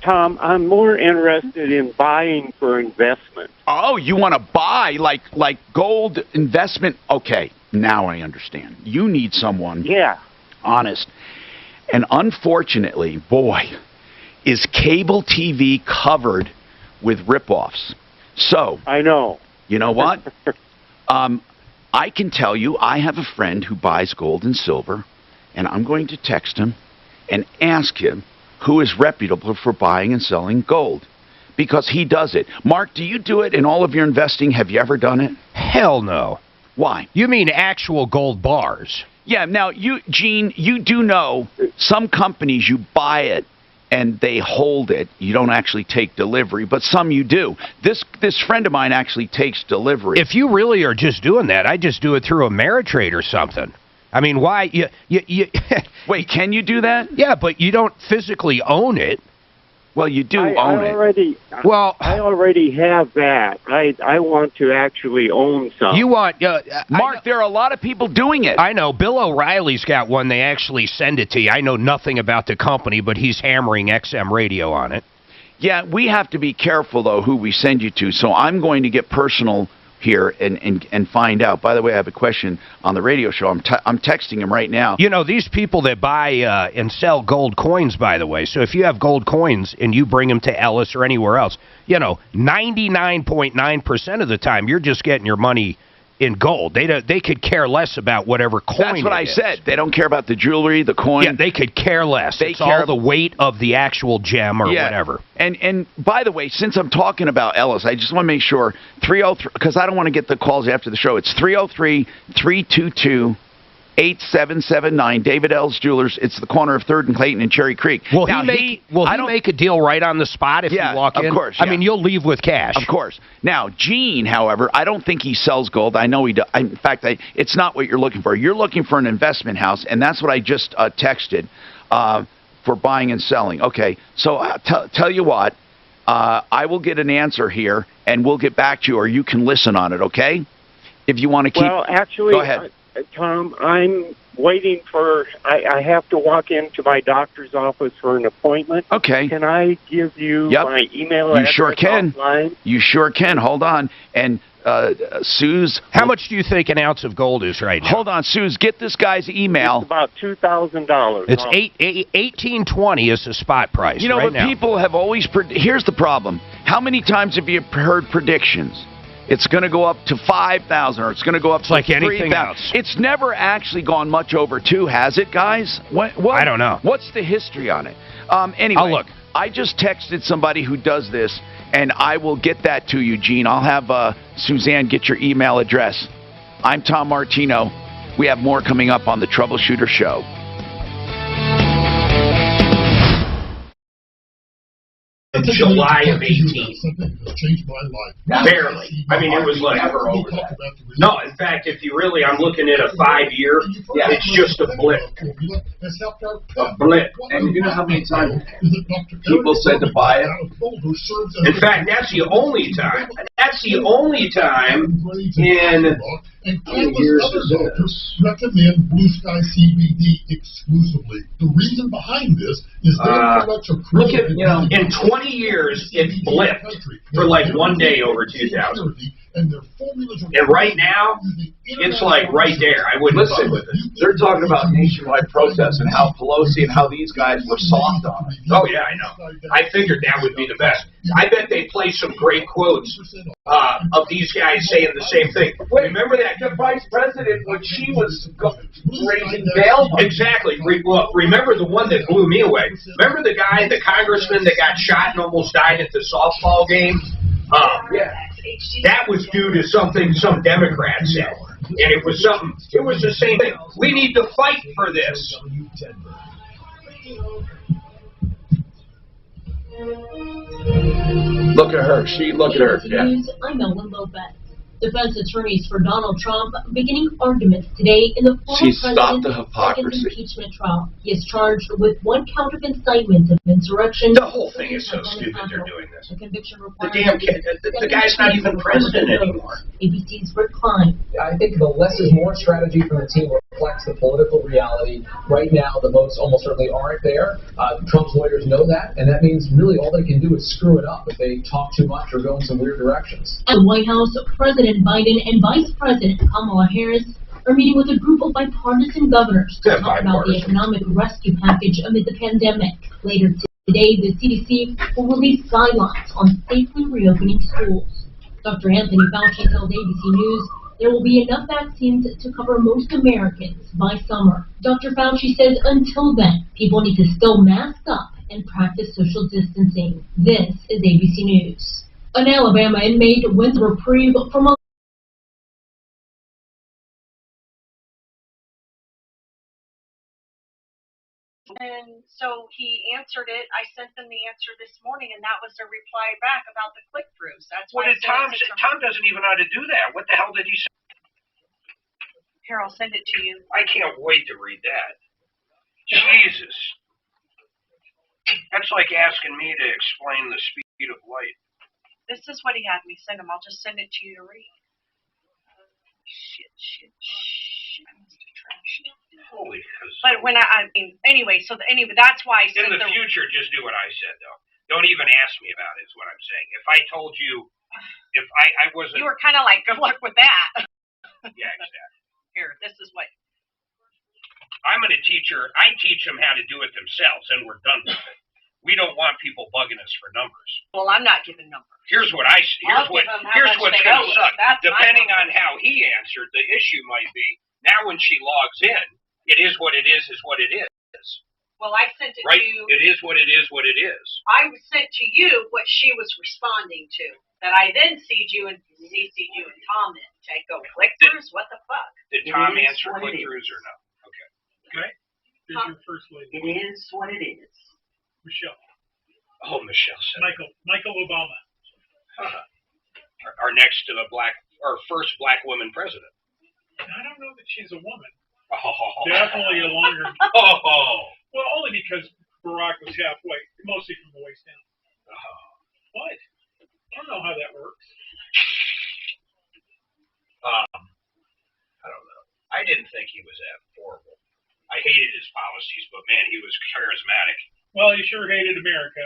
Tom, I'm more interested in buying for investment. Oh, you want to buy like gold investment? Okay, now I understand. You need someone honest. And unfortunately, boy, is cable TV covered with ripoffs. So I know. You know what? I can tell you I have a friend who buys gold and silver, and I'm going to text him and ask him who is reputable for buying and selling gold, because he does it. Mark, do you do it in all of your investing? Have you ever done it? Hell no. Why? You mean actual gold bars? Yeah. Now, Gene, you do know some companies you buy it and they hold it. You don't actually take delivery, but some you do. This friend of mine actually takes delivery. If you really are just doing that, I just do it through Ameritrade or something. I mean, why? Wait, can you do that? Yeah, but you don't physically own it. Well, you do own it. I already have that. I want to actually own some. You want... Mark, there are a lot of people doing it. I know. Bill O'Reilly's got one. They actually send it to you. I know nothing about the company, but he's hammering XM radio on it. Yeah, we have to be careful, though, who we send you to. So I'm going to get personal here and find out. By the way, I have a question on the radio show. I'm texting him right now. You know, these people that buy and sell gold coins, by the way, so if you have gold coins and you bring them to Ellis or anywhere else, you know, 99.9% of the time you're just getting your money in gold. They could care less about whatever coin. That's what I said. They don't care about the jewelry, the coin. Yeah, they could care less. It's all the weight of the actual gem or whatever. And by the way, since I'm talking about Ellis, I just want to make sure 303, because I don't want to get the calls after the show. It's 303-322-8779. David Ellis Jewelers. It's the corner of 3rd and Clayton and Cherry Creek. Will he make a deal right on the spot if you walk in? Of course. I mean, you'll leave with cash. Of course. Now, Gene, however, I don't think he sells gold. I know he does. In fact, it's not what you're looking for. You're looking for an investment house, and that's what I just texted for buying and selling. Okay, so tell you what, I will get an answer here, and we'll get back to you, or you can listen on it, okay? If you want to keep... Well, actually, go ahead. Tom, I'm waiting for... I have to walk into my doctor's office for an appointment. Okay. Can I give you my email address? You sure can. Offline? You sure can. Hold on. And Suze... How much do you think an ounce of gold is right now? Hold on, Suze. Get this guy's email. It's about $2,000. It's $18.20 is the spot price. You know, right but now. people have always... Here's the problem. How many times have you heard predictions? It's going to go up to 5,000, or it's going to go up to like anything 3,000. else. It's never actually gone much over 2, has it, guys? What? I don't know. What's the history on it? Anyway, I'll look. I just texted somebody who does this, and I will get that to you, Gene. I'll have Suzanne get your email address. I'm Tom Martino. We have more coming up on the Troubleshooter Show. July of 18. Changed my life. Barely. I mean, it was like ever over that. No, in fact, if you really, I'm looking at a 5-year, it's just a blip. A blip. And you know how many times people said to buy it? In fact, that's the only time. That's the only time in... And countless other doctors recommend Blue Sky CBD exclusively. The reason behind this is their products are look at, in 20 years, it blipped for like 1 day over 2,000. And right now, it's like right there. I wouldn't fuck with it. They're talking about nationwide protests and how Pelosi and how these guys were soft on it. Oh, yeah, I know. I figured that would be the best. I bet they play some great quotes of these guys saying the same thing. Remember that vice president when she was raising bail? Exactly. Remember the one that blew me away? Remember the guy, the congressman that got shot and almost died at the softball game? Yeah. That was due to something some Democrat said. And it was the same thing. We need to fight for this. Look at her. Look at her. Yeah. I'm Ellen Lopez. Defense attorneys for Donald Trump beginning arguments today in the former president's second impeachment trial. He is charged with 1 count of incitement of insurrection. The whole thing is so stupid they're doing this. The conviction The damn kid, the guy's not even president anymore. ABC's Rick Klein. I think the less is more strategy from the team reflects the political reality. Right now, the votes almost certainly aren't there. Trump's lawyers know that, and that means really all they can do is screw it up if they talk too much or go in some weird directions. At the White House, President Biden and Vice President Kamala Harris are meeting with a group of bipartisan governors to talk about the economic rescue package amid the pandemic. Later today, the CDC will release guidelines on safely reopening schools. Dr. Anthony Fauci told ABC News there will be enough vaccines to cover most Americans by summer. Dr. Fauci says until then, people need to still mask up and practice social distancing. This is ABC News. An Alabama inmate wins a reprieve from a And so he answered it. I sent them the answer this morning, and that was their reply back about the click-throughs. That's What why did Tom say? Tom doesn't even know how to do that. What the hell did he say? Here, I'll send it to you. I can't wait to read that. Jesus. That's like asking me to explain the speed of light. This is what he had me send him. I'll just send it to you to read. Shit. I must have trashed it. Holy But when I mean, anyway, that's why I sent in the future, just do what I said, though. Don't even ask me about it, is what I'm saying. If I told you, if I wasn't... You were kind of like, good luck with that. Yeah, exactly. Here, this is what... I'm going to teach her, I teach them how to do it themselves, and we're done with it. We don't want people bugging us for numbers. Well, I'm not giving numbers. Here's what's I'll going give them how to much they suck. owe us. That's my Depending number. on how he answered, the issue might be now when she logs in, it is what it is what it is. Well, I sent it Right? to you. It is what it is what it is. I sent to you what she was responding to. That I then CC'd you and Tom in. Take go click-throughs? What the fuck? Did Tom answer click-throughs or no? Okay. Right? There's your first lady. It is what it is. Michelle. Oh, Michelle said. Michael Obama. Our next first black woman president. I don't know that she's a woman. Oh. Definitely a longer. Oh. Well, only because Barack was halfway, mostly from the waist down. What? I don't know how that works. I don't know. I didn't think he was that horrible. I hated his policies, but man, he was charismatic. Well, he sure hated America.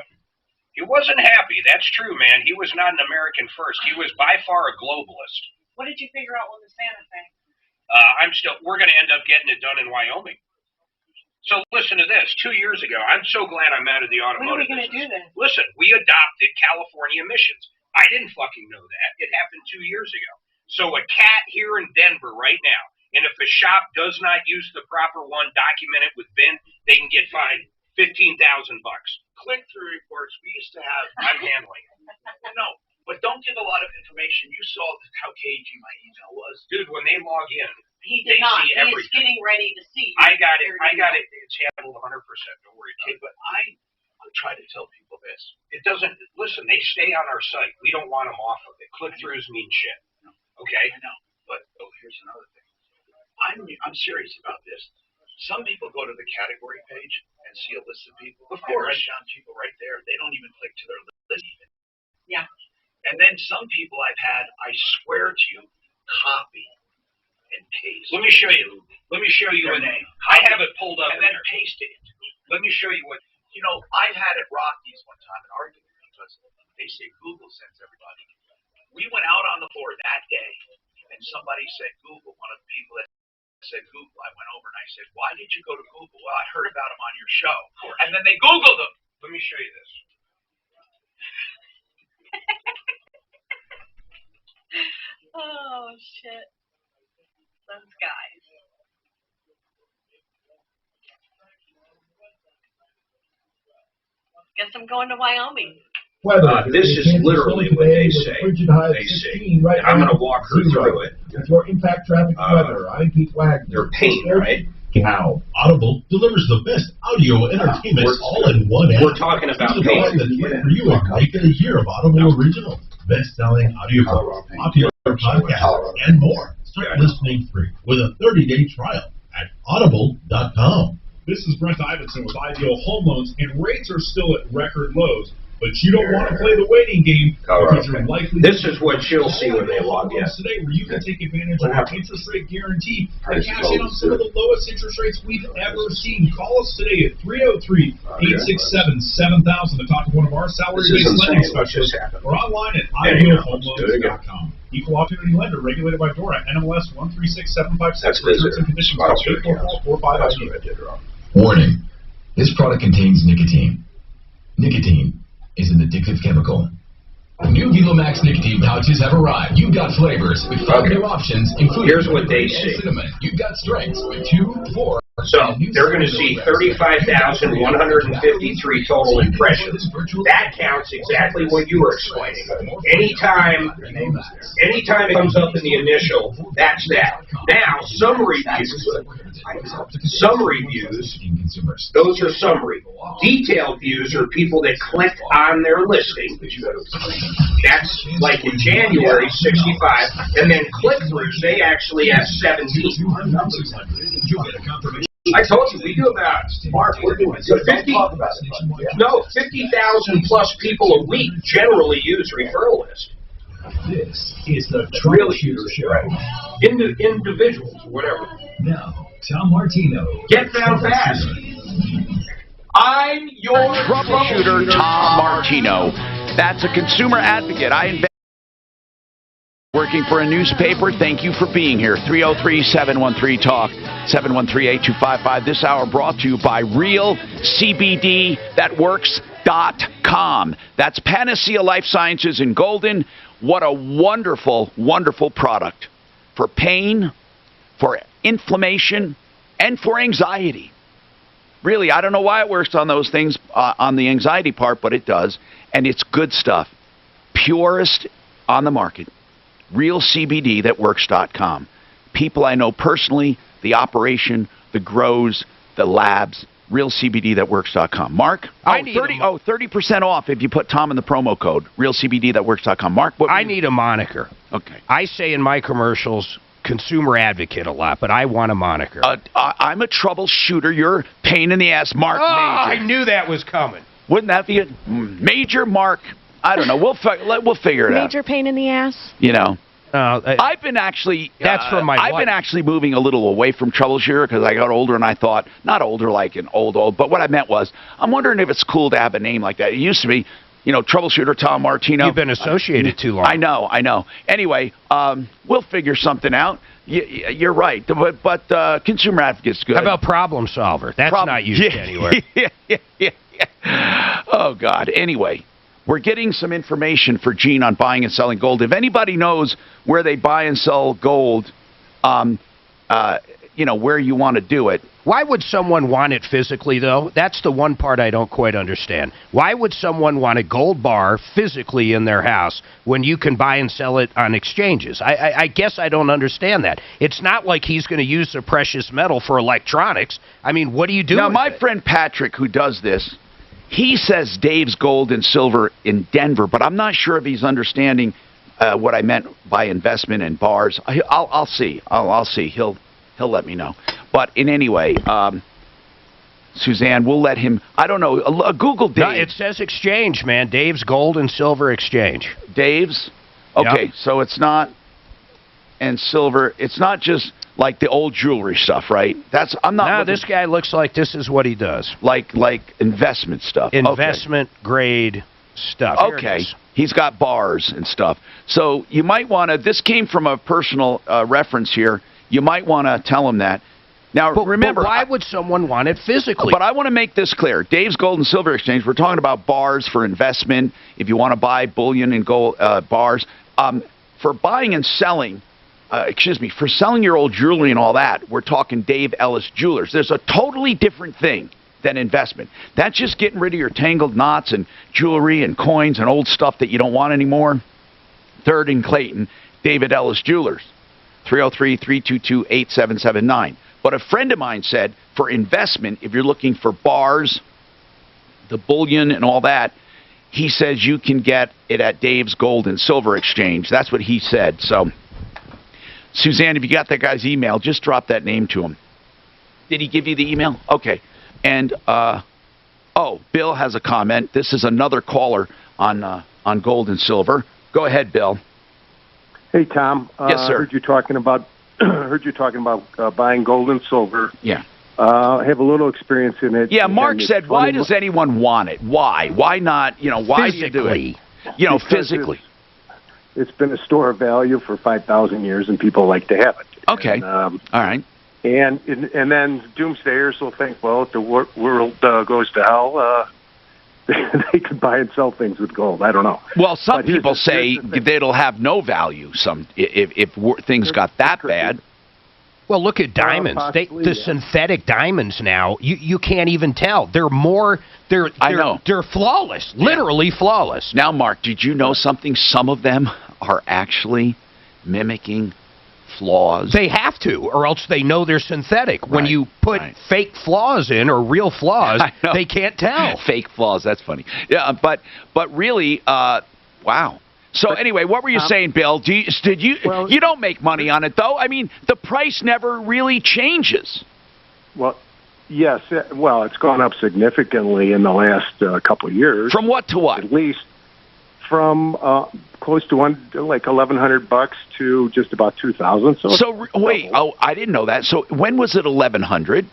He wasn't happy. That's true, man. He was not an American first. He was by far a globalist. What did you figure out on the Santa thing? We're going to end up getting it done in Wyoming. So listen to this. 2 years ago, I'm so glad I'm out of the automotive When are we going to do business. this? Listen, we adopted California emissions. I didn't fucking know that. It happened 2 years ago. So a cat here in Denver right now, and if a shop does not use the proper one, document it with VIN, they can get fined $15,000. Click-through reports, we used to have. I'm handling it. No, but don't give a lot of information. You saw how cagey my email was. Dude, when they log in, He they did not. see He is everything. getting ready to see. I got it. It's handled 100%. Don't worry about it. But I try to tell people this. It doesn't, listen, they stay on our site. We don't want them off of it. Click-throughs mean shit. Okay? I know. But here's another thing. I'm serious about this. Some people go to the category page and see a list of people. Of course. Write down people right there. They don't even click to their list even. Yeah. And then some people I've had, I swear to you, copy and paste. Let me show you. Their name. I have it pulled up. And then paste it. Let me show you what. You know, I've had at Rockies one time an argument because they say Google sends everybody. We went out on the floor that day, and somebody said Google. One of the people that said Google, I went over and I said, "Why did you go to Google?" "Well, I heard about them on your show." And then they Googled them. Let me show you this. Oh, shit. Those guys. Guess I'm going to Wyoming. Weather. This is literally what they say. They say. And I'm going to walk her through it. With your impact traffic weather, I'm Pete Wagner. They're pain, right? Now, Audible delivers the best audio entertainment all in one app. We're talking about Choose the pain. one that's right for you and make it a year of Audible originals, best-selling audiobooks, popular podcasts, and more. Start listening free with a 30-day trial at audible.com. This is Brent Ivinson with Ideal Home Loans, and rates are still at record lows. But you don't want to play the waiting game because you're likely. This is what she'll see when they log in. Today, where you can take advantage of our interest rate guarantee and cash in on some of the lowest interest rates we've ever seen. Call us today at 303-867-7000 to talk to one of our salary-based lending specialists, or online at idealhomeloans.com. Equal opportunity lender, regulated by DORA, NMLS 136756. Reserves and conditions. 844-45. Warning: this product contains nicotine. Nicotine is an addictive chemical. New Velomax nicotine pouches have arrived. You've got flavors with 5 new options, including Here's what they see. cinnamon. You've got strengths with 2, 4. So they're going to see 35,153 total impressions. That counts exactly what you were explaining. Anytime it comes up in the initial, that's that. Now, some reviews, those are summary. Detailed views are people that clicked on their listing. That's like in January, 65. And then click-throughs, they actually have 17. I told you, we do about, Mark, we're doing 50,000 plus people a week generally use referral list. This is the Troubleshooter Show. Individuals, whatever. Now, Tom Martino. Get found fast. I'm your Troubleshooter Tom Martino. That's a consumer advocate. Working for a newspaper, thank you for being here. 303-713-TALK, 713-8255. This hour brought to you by Real CBD that works. Uninvoiced.com. That's Panacea Life Sciences in Golden. What a wonderful, wonderful product for pain, for inflammation, and for anxiety. Really, I don't know why it works on those things, on the anxiety part, but it does. And it's good stuff. Purest on the market. RealCBDThatWorks.com. People I know personally, the operation, the grows, the labs, RealCBDThatWorks.com. Mark? 30% off if you put Tom in the promo code. RealCBDThatWorks.com. Mark, I need a moniker. Okay. I say in my commercials, consumer advocate a lot, but I want a moniker. I'm a troubleshooter. You're pain in the ass, Mark Major. I knew that was coming. Wouldn't that be it? Major Mark. I don't know. We'll figure it out. Major pain in the ass. You know. I've been actually. That's from my I've wife. been actually moving a little away from Troubleshooter because I got older and I thought, not older like an old, but what I meant was, I'm wondering if it's cool to have a name like that. It used to be, Troubleshooter Tom Martino. You've been associated too long. I know. Anyway, we'll figure something out. You're right, but consumer advocate's good. How about problem solver? That's not used anywhere. Yeah. Oh, God. Anyway, we're getting some information for Gene on buying and selling gold. If anybody knows where they buy and sell gold, where you want to do it. Why would someone want it physically, though? That's the one part I don't quite understand. Why would someone want a gold bar physically in their house when you can buy and sell it on exchanges? I guess I don't understand that. It's not like he's going to use the precious metal for electronics. I mean, what do you do Now, with my it? friend Patrick, who does this, he says Dave's Gold and Silver in Denver, but I'm not sure if he's understanding what I meant by investment in bars. I'll see. I'll see. He'll let me know. But in any way, Suzanne, we'll let him. I don't know. Google Dave. No, it says exchange, man. Dave's Gold and Silver Exchange. Dave's? Okay, Yep. so it's not, and silver, it's not just like the old jewelry stuff, right? I'm not. No, looking- this guy looks like this is what he does. Like investment stuff. Investment grade stuff. Here it Okay. is. He's got bars and stuff. So you might want to, this came from a personal reference here. You might want to tell him that. Now, remember. But why would someone want it physically? But I want to make this clear. Dave's Gold and Silver Exchange, we're talking about bars for investment. If you want to buy bullion and gold bars. For buying and selling, for selling your old jewelry and all that, we're talking Dave Ellis Jewelers. There's a totally different thing than investment. That's just getting rid of your tangled knots and jewelry and coins and old stuff that you don't want anymore. 3rd and Clayton, David Ellis Jewelers, 303-322-8779. But a friend of mine said for investment, if you're looking for bars, the bullion and all that, he says you can get it at Dave's Gold and Silver Exchange. That's what he said. So, Suzanne, if you got that guy's email, just drop that name to him. Did he give you the email? Okay. And, Bill has a comment. This is another caller on gold and silver. Go ahead, Bill. Hey, Tom. Yes, sir. Heard you talking about buying gold and silver. Yeah. I have a little experience in it. Yeah, Mark and it's said, why funny- does anyone want it? Why? Why not, why do you do it? Because Physically. It's been a store of value for 5,000 years, and people like to have it. Okay. And, all right. And then doomsayers will think, well, if the world goes to hell, they could buy and sell things with gold. I don't know. Well, some But here's people the- say here's the thing. that it'll have no value. If things got that bad. Well, look at diamonds. possibly, The yeah. synthetic diamonds now, you can't even tell. They're flawless, literally flawless. Now, Mark, did you know something? Some of them are actually mimicking flaws. They have to, or else they know they're synthetic. When you put fake flaws in or real flaws, I know. they can't tell. Fake flaws. That's funny. Yeah, but really, wow. So anyway, what were you saying, Bill? You don't make money on it, though? I mean, the price never really changes. Well, yes. Well, it's gone up significantly in the last couple of years. From what to what? At least from close to $1,100 to just about 2,000. So wait. Oh, I didn't know that. So when was it 1,100?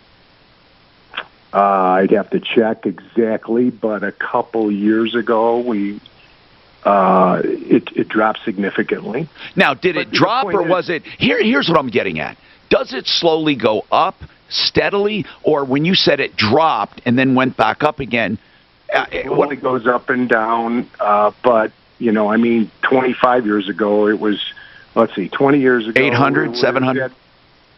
I'd have to check exactly, but a couple years ago it dropped significantly. Now, did it drop or was it? Here's what I'm getting at. Does it slowly go up steadily, or when you said it dropped and then went back up again, It only goes up and down, but, 25 years ago, it was, 20 years ago. 800, 700?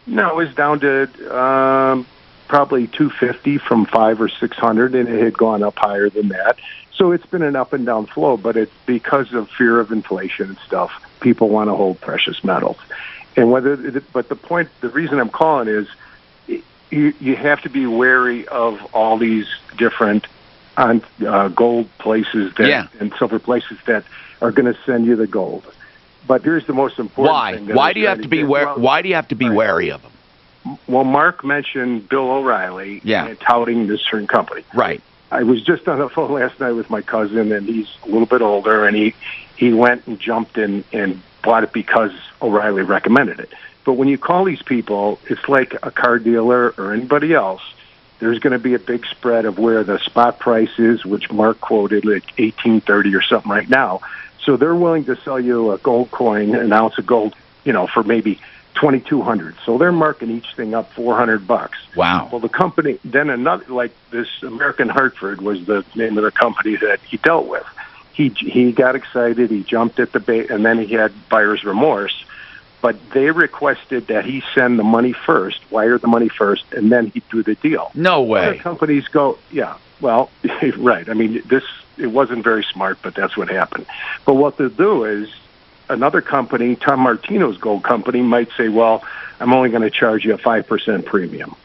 No, it was down to probably 250 from 500 or 600, and it had gone up higher than that. So it's been an up and down flow, but it's because of fear of inflation and stuff. People want to hold precious metals. And the reason I'm calling is you have to be wary of all these different gold places and silver places that are going to send you the gold. But here's the most important thing. Why do you have to be Why do you have to be wary of them? Well, Mark mentioned Bill O'Reilly and touting this certain company. Right. I was just on the phone last night with my cousin, and he's a little bit older, and he went and jumped in and bought it because O'Reilly recommended it. But when you call these people, it's like a car dealer or anybody else. There's going to be a big spread of where the spot price is, which Mark quoted like $18.30 or something right now. So they're willing to sell you a gold coin, an ounce of gold, for maybe $2,200. So they're marking each thing up $400. Wow. Well, the company, then another, like this American Hartford was the name of the company that he dealt with. He got excited, he jumped at the bait, and then he had buyer's remorse. But they requested that he send the money first, wire the money first, and then he'd do the deal. No way. Other companies go, well, right. I mean, it wasn't very smart, but that's what happened. But what they'll do is another company, Tom Martino's gold company, might say, well, I'm only going to charge you a 5% premium.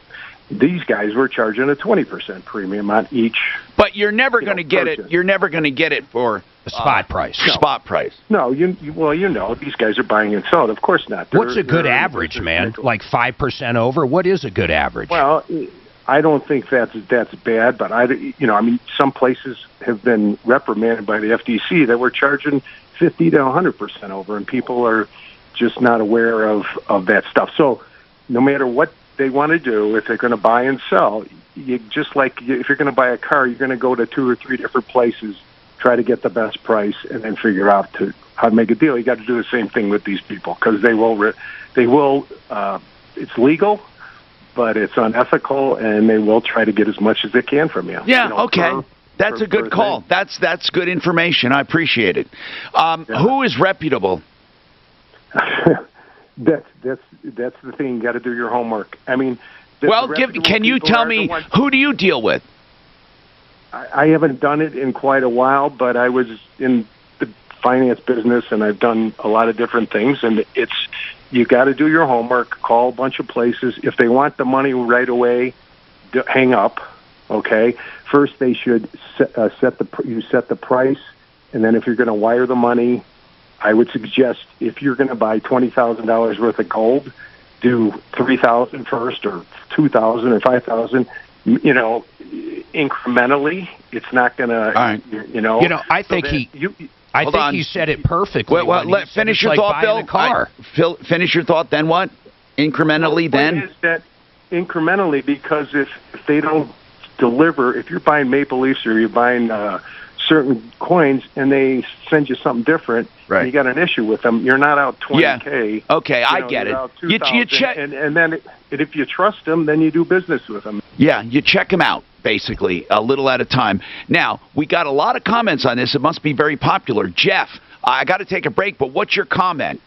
These guys were charging a 20% premium on each. But you're never going to get it. You're never going to get it for the spot price. No. Spot price. No, these guys are buying and selling. Of course not. What's a good average, man? Like 5% over? What is a good average? Well, I don't think that's bad, but some places have been reprimanded by the FTC that we're charging 50 to 100% over, and people are just not aware of that stuff. So no matter what they want to do, if they're going to buy and sell, if you're going to buy a car, you're going to go to 2 or 3 different places, try to get the best price, and then figure out how to make a deal. You got to do the same thing with these people, because they will. It's legal, but it's unethical, and they will try to get as much as they can from you. Yeah. Okay. That's a good call. That's good information. I appreciate it. Who is reputable? That's the thing. You got to do your homework. I mean, can you tell me who do you deal with? I haven't done it in quite a while, but I was in the finance business, and I've done a lot of different things. And you got to do your homework. Call a bunch of places. If they want the money right away, hang up. Okay. First, they should set the price, and then if you're going to wire the money, I would suggest if you're going to buy $20,000 worth of gold, do $3,000 first, or $2,000 or $5,000. Incrementally. It's not going to. I think he said it perfectly. Well, finish your thought, Bill. Finish your thought. Then what? Incrementally. Then is that incrementally, because if they don't deliver, if you're buying Maple Leafs or you're buying certain coins and they send you something different, and you got an issue with them, you're not out $20K. Yeah. Okay, I get it. You check, and then if you trust them, then you do business with them. Yeah, you check them out, basically, a little at a time. Now, we got a lot of comments on this. It must be very popular. Jeff, I got to take a break, but what's your comment?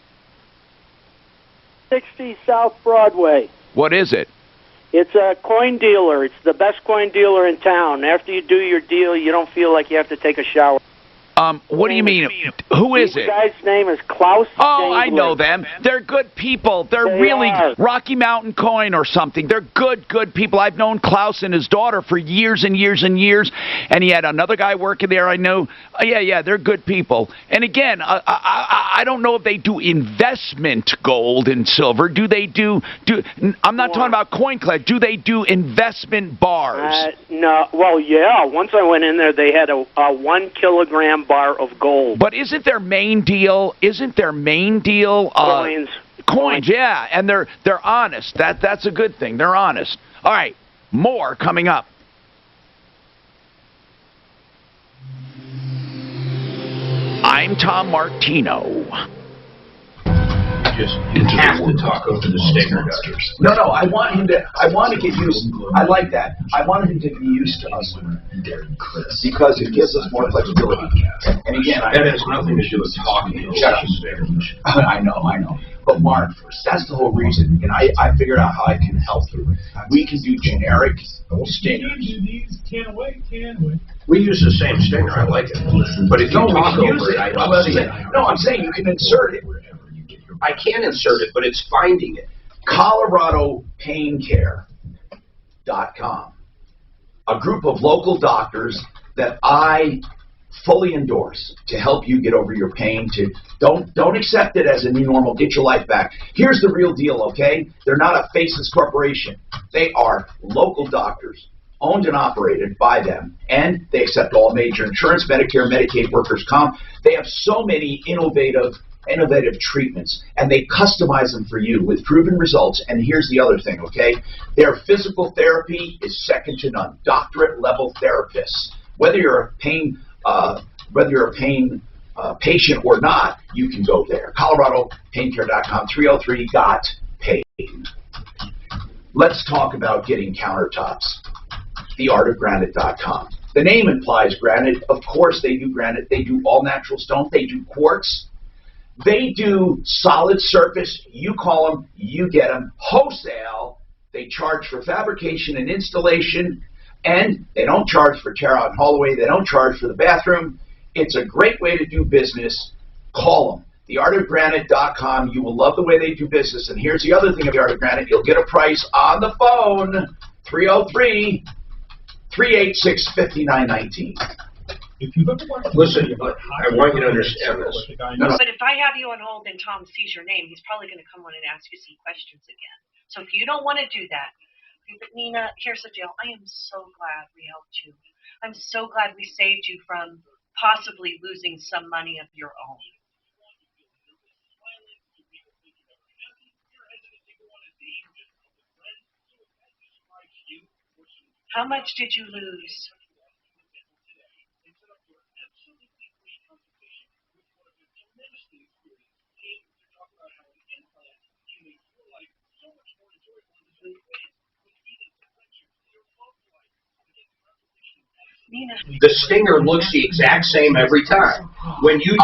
60 South Broadway. What is it? It's a coin dealer. It's the best coin dealer in town. After you do your deal, you don't feel like you have to take a shower. What do you mean? Who is it? The guy's name is Klaus. Oh, I know them. They're good people. They're really Rocky Mountain Coin or something. They're good people. I've known Klaus and his daughter for years and years and years, and he had another guy working there I know. Yeah, they're good people. And again, I don't know if they do investment gold and silver. Do they do I'm not talking about coin collect. Do they do investment bars? No. Well, yeah. Once I went in there, they had a 1 kilogram bar of gold. But isn't their main deal? Coins, yeah, and they're honest. That's a good thing. They're honest. All right, more coming up. I'm Tom Martino. just have to talk over the stinger. No, I want him to. I want to get used. I like that. I want him to be used to us because it gives us more flexibility. And again, that has nothing to do with talking. I know. But Mark, that's the whole reason. And I figured out how I can help you. We can do generic stingers. We use the same stinger. I like it. But if you talk over it, I don't see it. No, I'm saying you can insert it. I can insert it, but it's finding it. ColoradoPainCare.com. A group of local doctors that I fully endorse to help you get over your pain. Don't accept it as a new normal. Get your life back. Here's the real deal, okay? They're not a faceless corporation. They are local doctors, owned and operated by them, and they accept all major insurance, Medicare, Medicaid, workers' comp. They have so many innovative treatments, and they customize them for you with proven results. And here's the other thing, okay? Their physical therapy is second to none. Doctorate level therapists. Whether you're a pain patient or not, you can go there. ColoradoPainCare.com, 303-GOT-PAIN. Let's talk about getting countertops. TheArtOfGranite.com. The name implies granite. Of course they do granite. They do all natural stone. They do quartz. They do solid surface. You call them, you get them. Wholesale. They charge for fabrication and installation. And they don't charge for tear out and haul away. They don't charge for the bathroom. It's a great way to do business. Call them. TheArtOfGranite.com. You will love the way they do business. And here's the other thing of The Art of Granite. You'll get a price on the phone. 303-386-5919. Listen, I want you to understand this. But if I have you on hold and Tom sees your name, he's probably going to come on and ask you some questions again. So if you don't want to do that, but Nina, here's the deal. I am so glad we helped you. I'm so glad we saved you from possibly losing some money of your own. How much did you lose? Nina. The stinger looks the exact same every time. When you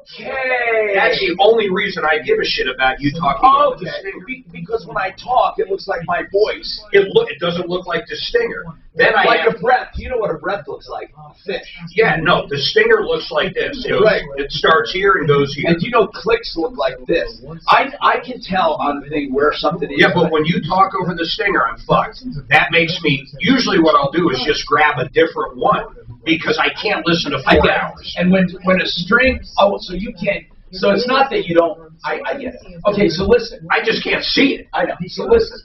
okay, that's the only reason I give a shit about you talking about the stinger. Because when I talk, it looks like my voice. It doesn't look like the stinger. Then like a breath. You know what a breath looks like? A fish. Yeah, no, the stinger looks like this. It starts here and goes here. And you know, clicks look like this. I can tell on the thing where something is. Yeah, but when you talk over the stinger, I'm fucked. That makes me. Usually, what I'll do is just grab a different one because I can't listen to 4 hours. And when a string, so you can't. So it's not that you don't. I get it. Okay, so listen. I just can't see it. I know. So listen.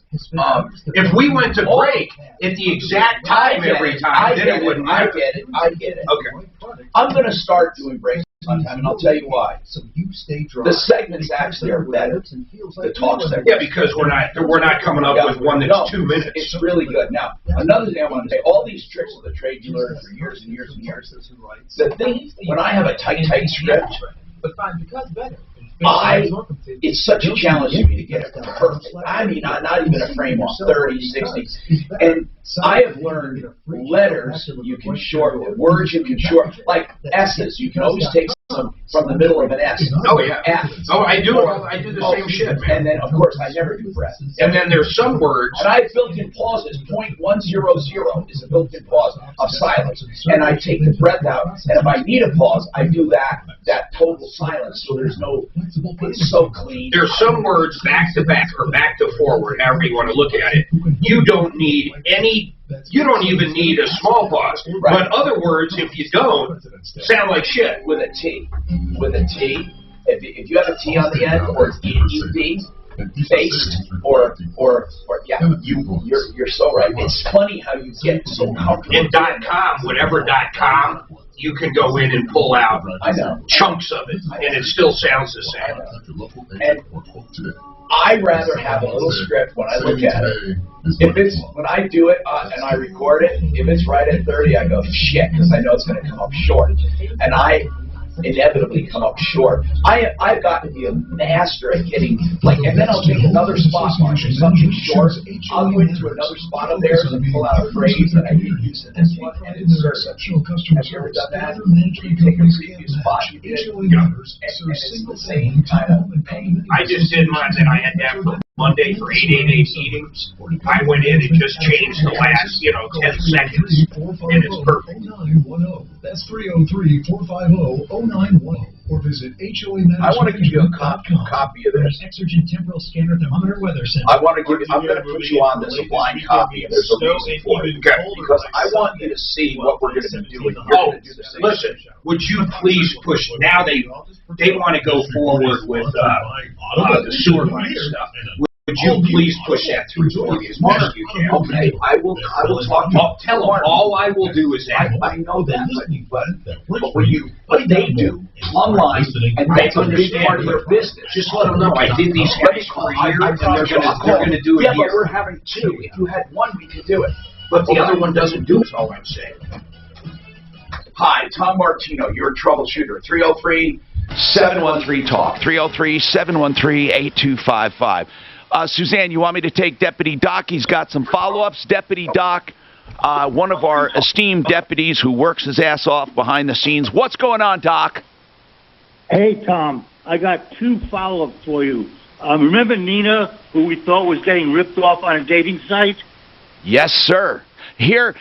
If we went to break at the exact time every time, then it wouldn't matter. I get it. Okay. I'm going to start doing breaks on time, and I'll tell you why. The segments actually are better. The talk segments. Yeah, because we're not coming up with one that's 2 minutes. It's really good. Now, another thing I want to say: all these tricks of the trade you learned for years and years and years. The thing when I have a tight script. It's such a challenge to me to get it perfect. I mean, not even a frame off, 30, 60. And I have learned letters you can shorten, words you can shorten, like S's. You can always take some from the middle of an S. Oh, yeah. F. Oh, I do the same shit, man. And then, of course, I never do breath. And then there's some words. And I have built-in pauses. 0.100 is a built-in pause of silence. And I take the breath out, and if I need a pause, I do that total silence, so there's no, it's so clean. There's some words back to back or back to forward, however you want to look at it. You don't need any, you don't even need a small pause. Right. But other words, if you don't, sound like shit. With a T. With a T. If you have a T on the end, or it's ED, based, or yeah, you're so right. It's funny how you get so comfortable. In .com, whatever .com, you can go in and pull out chunks of it, and it still sounds the same. And I rather have a little script when I look at it. If it's when I do it and I record it, if it's right at 30, I go shit because I know it's going to come up short. And inevitably come up short. I've got to be a master at getting, like, and then I'll take another spot mark. If something's short, I'll go into another spot of theirs and pull out a phrase that I didn't use in this one and insert it. Have you ever done that? You take a previous spot you did, and it's the same kind of thing. I just did mine that I had that for Monday for 888 meetings. I went in and just changed the last, 10 seconds, and it's perfect. That's 303-450-0910. Or visit HOA. I want to give you a copy of this. Exergen temporal scanner thermometer weather center. I'm going to put you on this blind copy, and there's a reason for it. Because I want you to see what we're going to be doing. Listen, would you please push, now they want to go forward with the sewer line stuff. Would you please push that through for me as much as you can? Okay, I will talk to tell them all I will do is that. I know that, but what they do online, and that's a big part of their business. Just let them know I did these guys for a year, and they're going to do it. Yeah, but we're having two. If you had one, we could do it. But the other one doesn't do it, all I'm saying. Hi, Tom Martino, your troubleshooter. 303-713-TALK. 303-713-8255. Suzanne, you want me to take Deputy Doc? He's got some follow-ups. Deputy Doc, one of our esteemed deputies who works his ass off behind the scenes. What's going on, Doc? Hey, Tom. I got two follow-ups for you. Remember Nina, who we thought was getting ripped off on a dating site? Yes, sir. Here's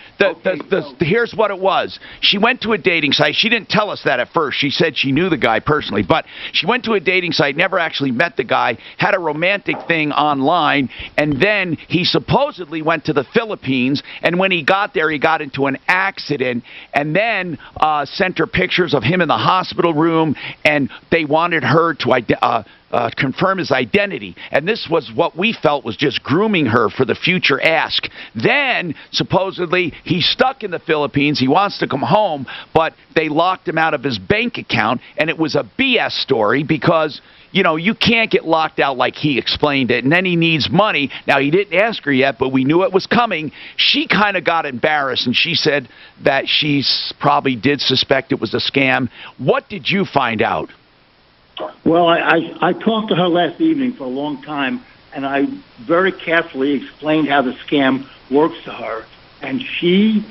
what it was. She went to a dating site. She didn't tell us that at first. She said she knew the guy personally, but she went to a dating site, never actually met the guy, had a romantic thing online, and then he supposedly went to the Philippines, and when he got there, he got into an accident, and then sent her pictures of him in the hospital room, and they wanted her to confirm his identity. And this was what we felt was just grooming her for the future ask. Then, supposedly, he's stuck in the Philippines. He wants to come home, but they locked him out of his bank account, and it was a BS story because, you can't get locked out like he explained it, and then he needs money. Now, he didn't ask her yet, but we knew it was coming. She kind of got embarrassed, and she said that she probably did suspect it was a scam. What did you find out? Well, I talked to her last evening for a long time, and I very carefully explained how the scam works to her. And she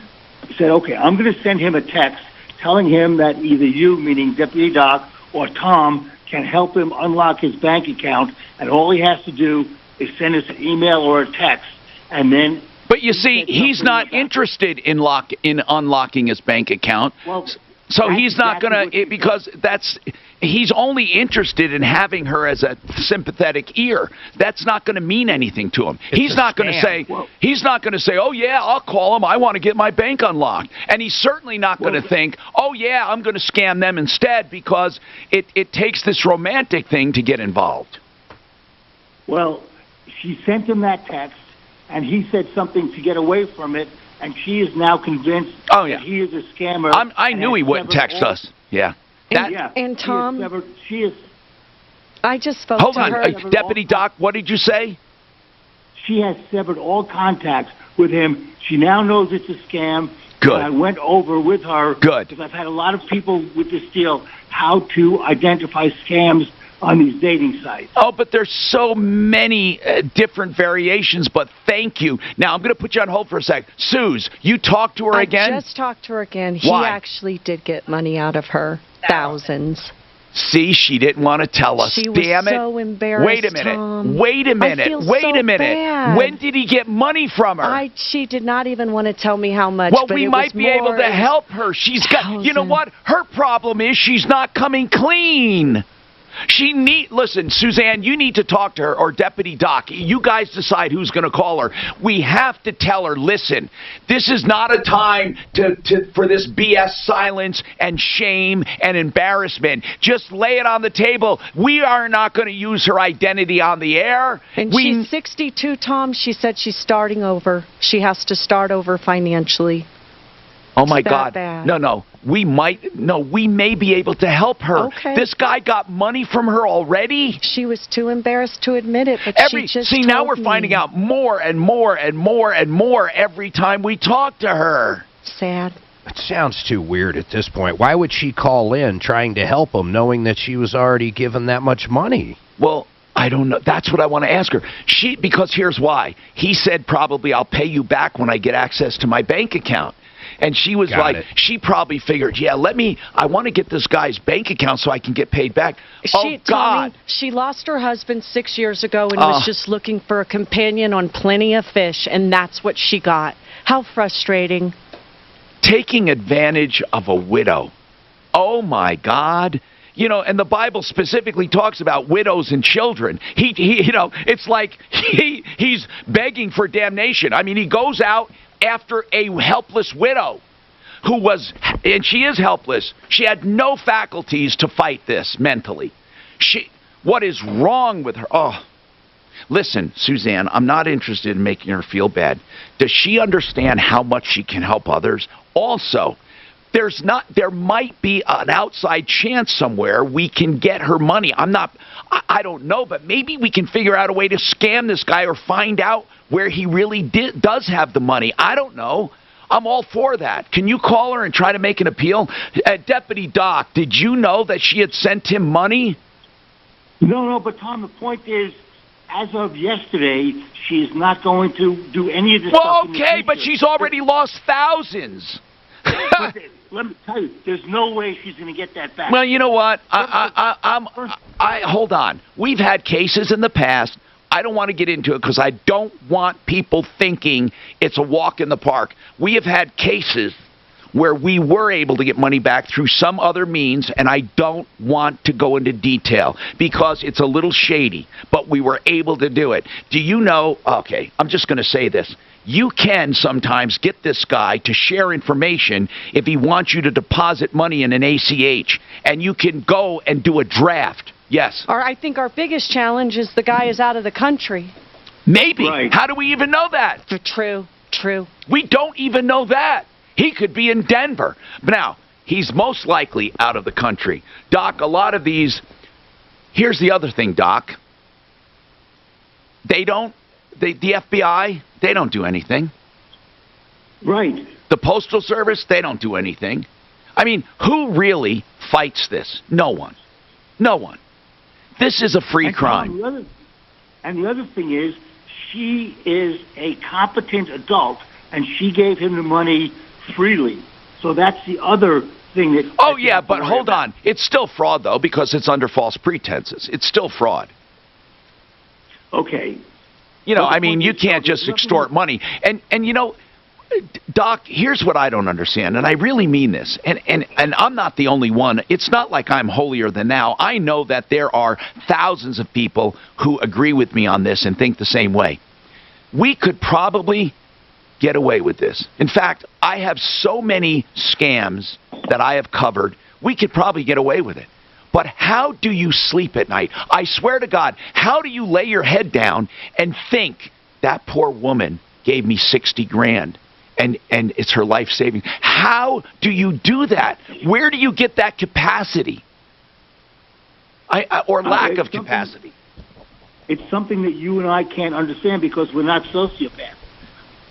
said, okay, I'm going to send him a text telling him that either you, meaning Deputy Doc, or Tom, can help him unlock his bank account, and all he has to do is send us an email or a text, and then... But you see, he's not interested in unlocking his bank account. Well, so he's not going to, because he's only interested in having her as a sympathetic ear. That's not going to mean anything to him. He's not going to say, oh yeah, I'll call him. I want to get my bank unlocked. And he's certainly not going to think, oh yeah, I'm going to scam them instead, because it takes this romantic thing to get involved. Well, she sent him that text, and he said something to get away from it. And she is now convinced that he is a scammer. I knew he wouldn't text us. Yeah. And Tom, I just spoke to her. Hold on, Deputy Doc, what did you say? She has severed all contacts with him. She now knows it's a scam. Good. And I went over with her. Good. Because I've had a lot of people with this deal, how to identify scams on these dating sites. Oh, but there's so many different variations, but thank you. Now, I'm going to put you on hold for a sec. Suze, you talked to her again? I just talked to her again. Why? He actually did get money out of her. Thousands. See, she didn't want to tell us. She was so embarrassed. Wait a minute. Tom. Wait a minute. I feel Wait so a minute. bad. When did he get money from her? She did not even want to tell me how much. Well, but we might be able to help her. She's got, you know what? Her problem is she's not coming clean. Listen, Suzanne, you need to talk to her, or Deputy Doc. You guys decide who's going to call her. We have to tell her, listen, this is not a time for this BS silence and shame and embarrassment. Just lay it on the table. We are not going to use her identity on the air. And she's 62, Tom. She said she's starting over. She has to start over financially. Oh, my God. Bad. No. We may be able to help her. Okay. This guy got money from her already? She was too embarrassed to admit it, but she just See, now we're told finding me. out more and more and more and more every time we talk to her. Sad. It sounds too weird at this point. Why would she call in trying to help him, knowing that she was already given that much money? Well, I don't know. That's what I want to ask her. Because here's why. He said probably I'll pay you back when I get access to my bank account. And she was she probably figured, I want to get this guy's bank account so I can get paid back. God. Tommy, she lost her husband 6 years ago and was just looking for a companion on Plenty of Fish, and that's what she got. How frustrating. Taking advantage of a widow. Oh, my God. And the Bible specifically talks about widows and children. It's like he's begging for damnation. I mean, he goes out after a helpless widow and she is helpless. She had no faculties to fight this mentally. What is wrong with her? Oh, listen, Suzanne, I'm not interested in making her feel bad. Does she understand how much she can help others? Also, there might be an outside chance somewhere we can get her money. I don't know, but maybe we can figure out a way to scam this guy or find out where he really does have the money. I don't know. I'm all for that. Can you call her and try to make an appeal? Deputy Doc, did you know that she had sent him money? No, but Tom, the point is, as of yesterday, she's not going to do any of this stuff. Well, okay, but she's already lost thousands. Let me tell you, there's no way she's going to get that back. Well, you know what? Hold on. We've had cases in the past. I don't want to get into it because I don't want people thinking it's a walk in the park. We have had cases where we were able to get money back through some other means, and I don't want to go into detail because it's a little shady, but we were able to do it. Do you know? Okay, I'm just going to say this. You can sometimes get this guy to share information if he wants you to deposit money in an ACH, and you can go and do a draft. Yes. Or I think our biggest challenge is the guy is out of the country. Maybe. Right. How do we even know that? True. We don't even know that. He could be in Denver. But now, he's most likely out of the country. Doc, a lot of these... Here's the other thing, Doc. The FBI, they don't do anything. Right. The Postal Service, they don't do anything. I mean, who really fights this? No one. This is a free crime. And the other thing is, she is a competent adult, and she gave him the money freely. So that's the other thing that... Oh, yeah, but hold on. It's still fraud, though, because it's under false pretenses. It's still fraud. Okay. I mean, you can't just extort money. And Doc, here's what I don't understand, and I really mean this, and I'm not the only one. It's not like I'm holier than thou. I know that there are thousands of people who agree with me on this and think the same way. We could probably get away with this. In fact, I have so many scams that I have covered, we could probably get away with it. But how do you sleep at night? I swear to God, how do you lay your head down and think that poor woman gave me 60 grand? And it's her life saving. How do you do that? Where do you get that capacity? Or lack of capacity? It's something that you and I can't understand because we're not sociopaths.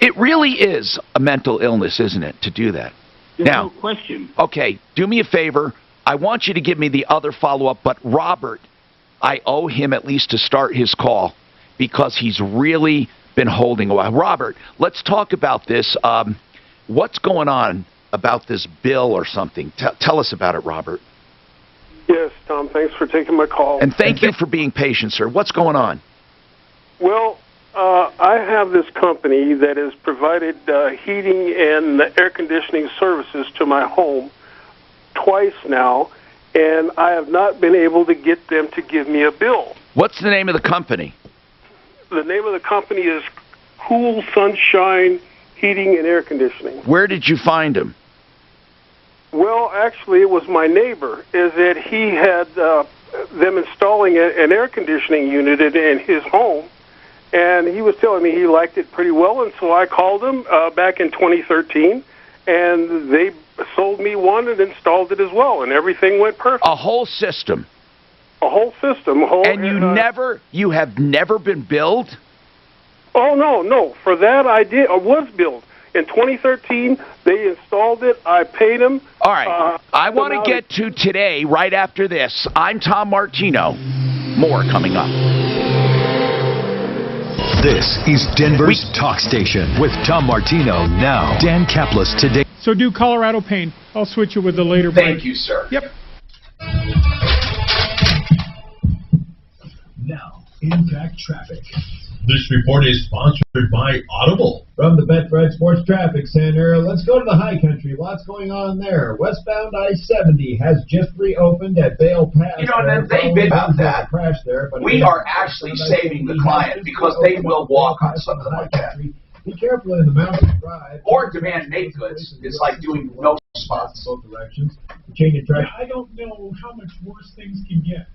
It really is a mental illness, isn't it, to do that? There's no question. Okay, do me a favor. I want you to give me the other follow-up, but Robert, I owe him at least to start his call because he's really been holding a while. Robert, let's talk about this. What's going on about this bill or something? Tell us about it, Robert. Yes, Tom, thanks for taking my call. And thank you for being patient, sir. What's going on? Well, I have this company that has provided heating and air conditioning services to my home twice now, and I have not been able to get them to give me a bill. What's the name of the company? The name of the company is Cool Sunshine Heating and Air Conditioning. Where did you find him? Well, actually, it was my neighbor. Is that he had them installing an air conditioning unit in his home, and he was telling me he liked it pretty well, and so I called him back in 2013, and they sold me one and installed it as well, and everything went perfect. A whole system. A whole system. And you have never been billed? Oh, no. For that I was billed. In 2013, they installed it. I paid them. All right. I want to get to today right after this. I'm Tom Martino. More coming up. This is Denver's Talk Station with Tom Martino. Now, Dan Kaplis today. So do Colorado Pain. I'll switch it with the later break. Thank you, sir. Yep. Now, Impact Traffic. This report is sponsored by Audible. From the Betfred Sports Traffic Center, let's go to the high country. Lots going on there. Westbound I-70 has just reopened at Vail Pass. You know, and they've been about that. Crash there, but We are actually saving the client because they will walk on something like that. Be careful in the mountain drive. Or demand make goods. It's like doing no spots. Both directions. Change of track. I don't know how much worse things can get.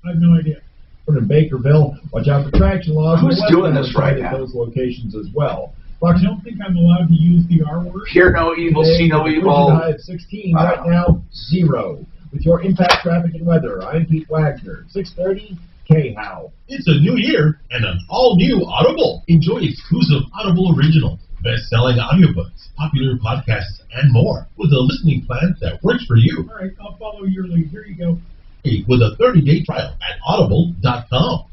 I have no idea. In Bakerville, watch out for traction laws. Who's doing this right now? At those locations as well. I don't think I'm allowed to use the R word. Hear no evil, see no evil. High of 16 right now, 0. With your impact traffic and weather, I'm Pete Wagner. 6:30, K-How. It's a new year and an all-new Audible. Enjoy exclusive Audible originals, best-selling audiobooks, popular podcasts, and more with a listening plan that works for you. All right, I'll follow your lead. Here you go. With a 30-day trial at audible.com.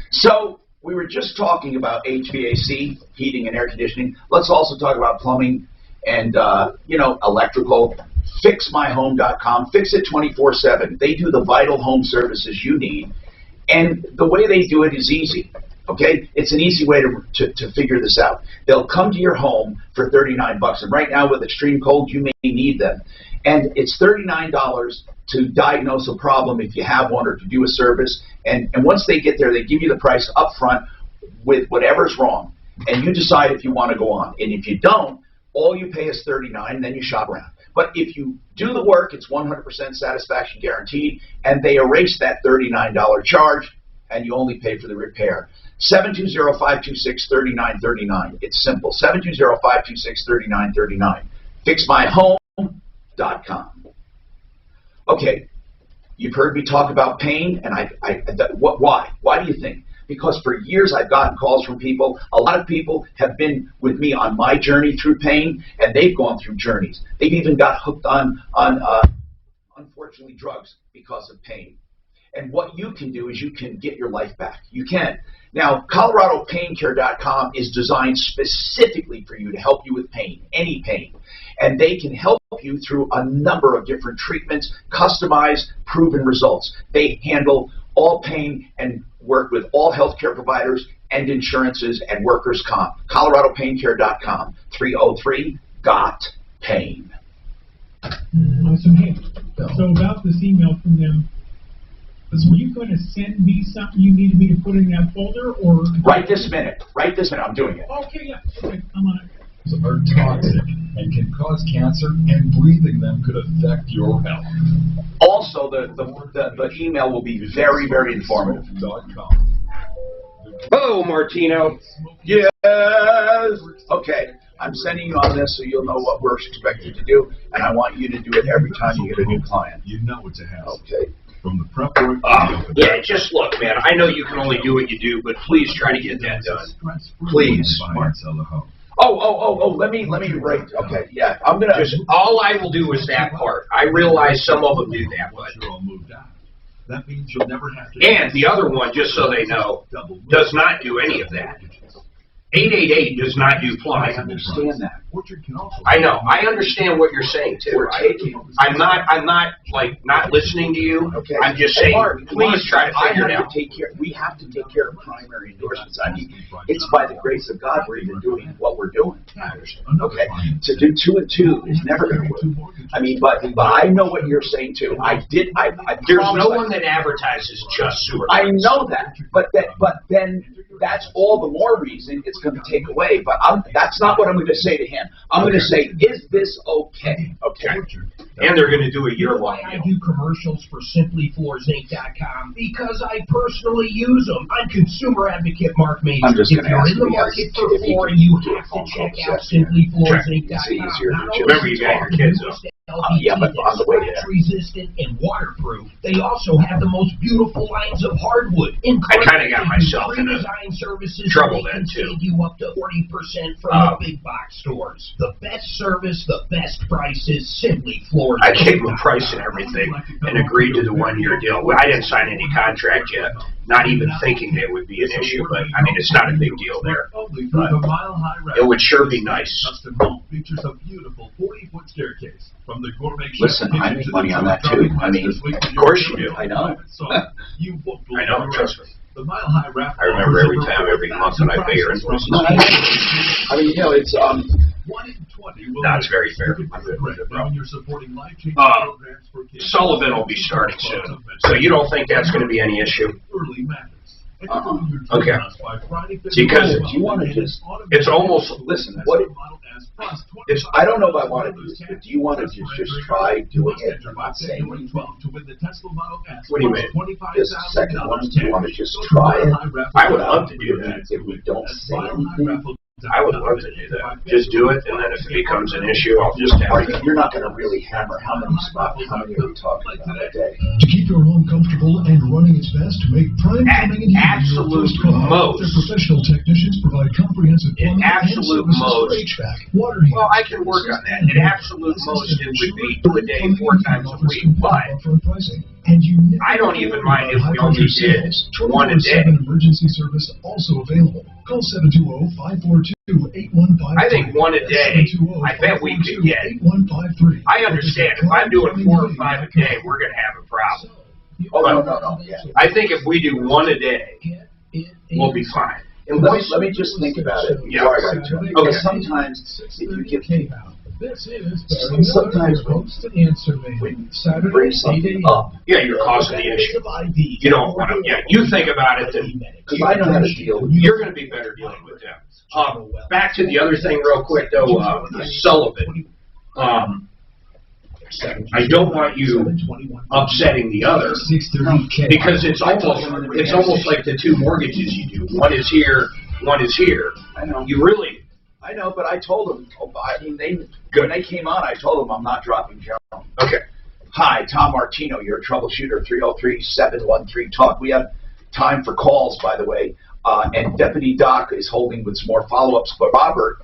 So, we were just talking about HVAC, heating and air conditioning. Let's also talk about plumbing and, electrical. FixMyHome.com. Fix it 24/7. They do the vital home services you need. And the way they do it is easy. Okay? It's an easy way to figure this out. They'll come to your home for $39. And right now with extreme cold, you may need them. And it's $39 to diagnose a problem if you have one or to do a service. And once they get there, they give you the price up front with whatever's wrong. And you decide if you want to go on. And if you don't, all you pay is $39, and then you shop around. But if you do the work, it's 100% satisfaction guaranteed, and they erase that $39 charge, and you only pay for the repair. 720-526-3939. It's simple. 720-526-3939. FixMyHome.com. Okay, you've heard me talk about pain, and why? Why do you think? Because for years I've gotten calls from people. A lot of people have been with me on my journey through pain, and they've gone through journeys. They've even got hooked on unfortunately, drugs because of pain. And what you can do is you can get your life back. You can. Now, ColoradoPainCare.com is designed specifically for you to help you with pain, any pain. And they can help you through a number of different treatments, customized, proven results. They handle all pain and work with all healthcare providers and insurances and workers' comp. ColoradoPainCare.com, 303-GOT-PAIN. Awesome. Hey, so about this email from them, were you going to send me something you needed me to put in that folder, or? Right this minute. Right this minute. I'm doing it. Okay, yeah. Okay, I'm on it. Are toxic and can cause cancer, and breathing them could affect your health. Also, the email will be very, very informative. Oh, Martino. Yes. Okay. I'm sending you on this so you'll know what we're expected to do, and I want you to do it every time you get a new client. You know it's a hassle. Okay. From the prep work. Yeah, just look, man. I know you can only do what you do, but please try to get that done. Please. Oh, let me write. Okay, yeah, I'm going to. All I will do is that part. I realize some of them do that, but. That means you'll never have to. And the other one, just so they know, does not do any of that. 888 does not do plumbing. I understand that. I know. I understand what you're saying too. I'm not like not listening to you. Okay. I'm just saying, Mark, please try to figure it out. We have to take care of primary endorsements. I mean, it's by the grace of God we're even doing what we're doing. Okay. To do 2 and 2 is never going to work. I mean, but I know what you're saying too. There's no one that advertises just sewer. I know that, but then that's all the more reason it's going to take away. But that's not what I'm going to say to him. I'm going to say, is this okay? Okay. And they're going to do a year-long deal. I do commercials for SimplyFloorsInc.com because I personally use them. I'm consumer advocate Mark Major. I'm just if you're in the market for flooring, you have to check out SimplyFloorsInc.com. Remember, you got your kids up. Yeah, but on the way there. Resistant and waterproof. They also have the most beautiful lines of hardwood. I kind of got myself in trouble then too. You up to 40% from the big box stores. The best service, the best prices, simply Florida. I gave them a price and everything and agreed to the 1-year deal. Well, I didn't sign any contract yet, not even thinking it would be an issue, but I mean, it's not a big deal there. But it would sure be nice. Features a beautiful 40-foot staircase. From the gourmet Listen, I make money on that too. I mean, of course you do. I know. I know, trust me. The Mile High Raffle. I remember every month when I pay your invoices. I mean, you know, it's 1 in 20. No, it's very fair. I'm good with it, bro. Sullivan will be starting soon, so you don't think that's going to be any issue? Okay. Because you want to just it's almost listen. What it's I don't know if I want to do this, but do you want to just try doing it and not saying anything? What do you mean? Just a second one. Do you want to just try it? I would love to do that. If we don't say anything. I would love to do that. Just do it, and then if it becomes an issue, I'll just have it. You're not going to really hammer how many spots, how many are we talking about a day? To keep your home comfortable and running its best, make Prime Plumbing and Heating your absolute first call. most. Their professional technicians provide comprehensive plumbing and absolute services most. for HVAC, water heaters. Well, I can work on that. In absolute most, it would be 2 a day, 4 times a week, but I don't even mind if we only did 1 a day. Emergency service also available. Call 720-542-8153. I think 1 a day, I bet we could get. I understand. If I'm doing 4 or 5 a day, we're going to have a problem. Oh, no. Yeah. I think if we do 1 a day, we'll be fine. And let me just think about it. Yeah. Okay. Sometimes if you give sometimes when bring something up, yeah, you're causing the issue. You don't want to. Yeah, you think about it. Because I know how to deal. You're going to be better dealing with them. Back to the other thing, real quick though. Sullivan. I don't want you upsetting the other because it's almost like the 2 mortgages you do. One is here, one is here. I know. I know, but I told them. I mean, when they came on, I told them I'm not dropping Joan. Okay. Hi, Tom Martino, your troubleshooter. 303-713-TALK. We have time for calls, by the way. And Deputy Doc is holding with some more follow-ups. But Robert,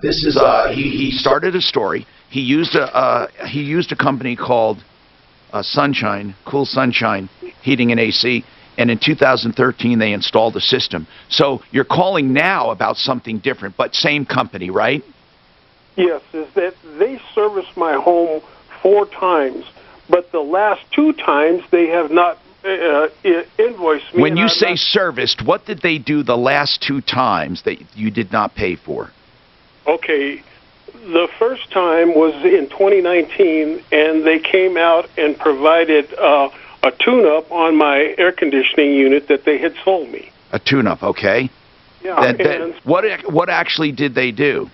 this is he started a story. He used a company called Sunshine, Cool Sunshine Heating and AC, and in 2013 they installed a system. So you're calling now about something different, but same company, right? Yes, is that they serviced my home 4 times, but the last 2 times they have not invoiced me. When you say serviced, what did they do the last 2 times that you did not pay for? Okay. The first time was in 2019, and they came out and provided a tune-up on my air conditioning unit that they had sold me. A tune-up, okay. Yeah. What actually did they do?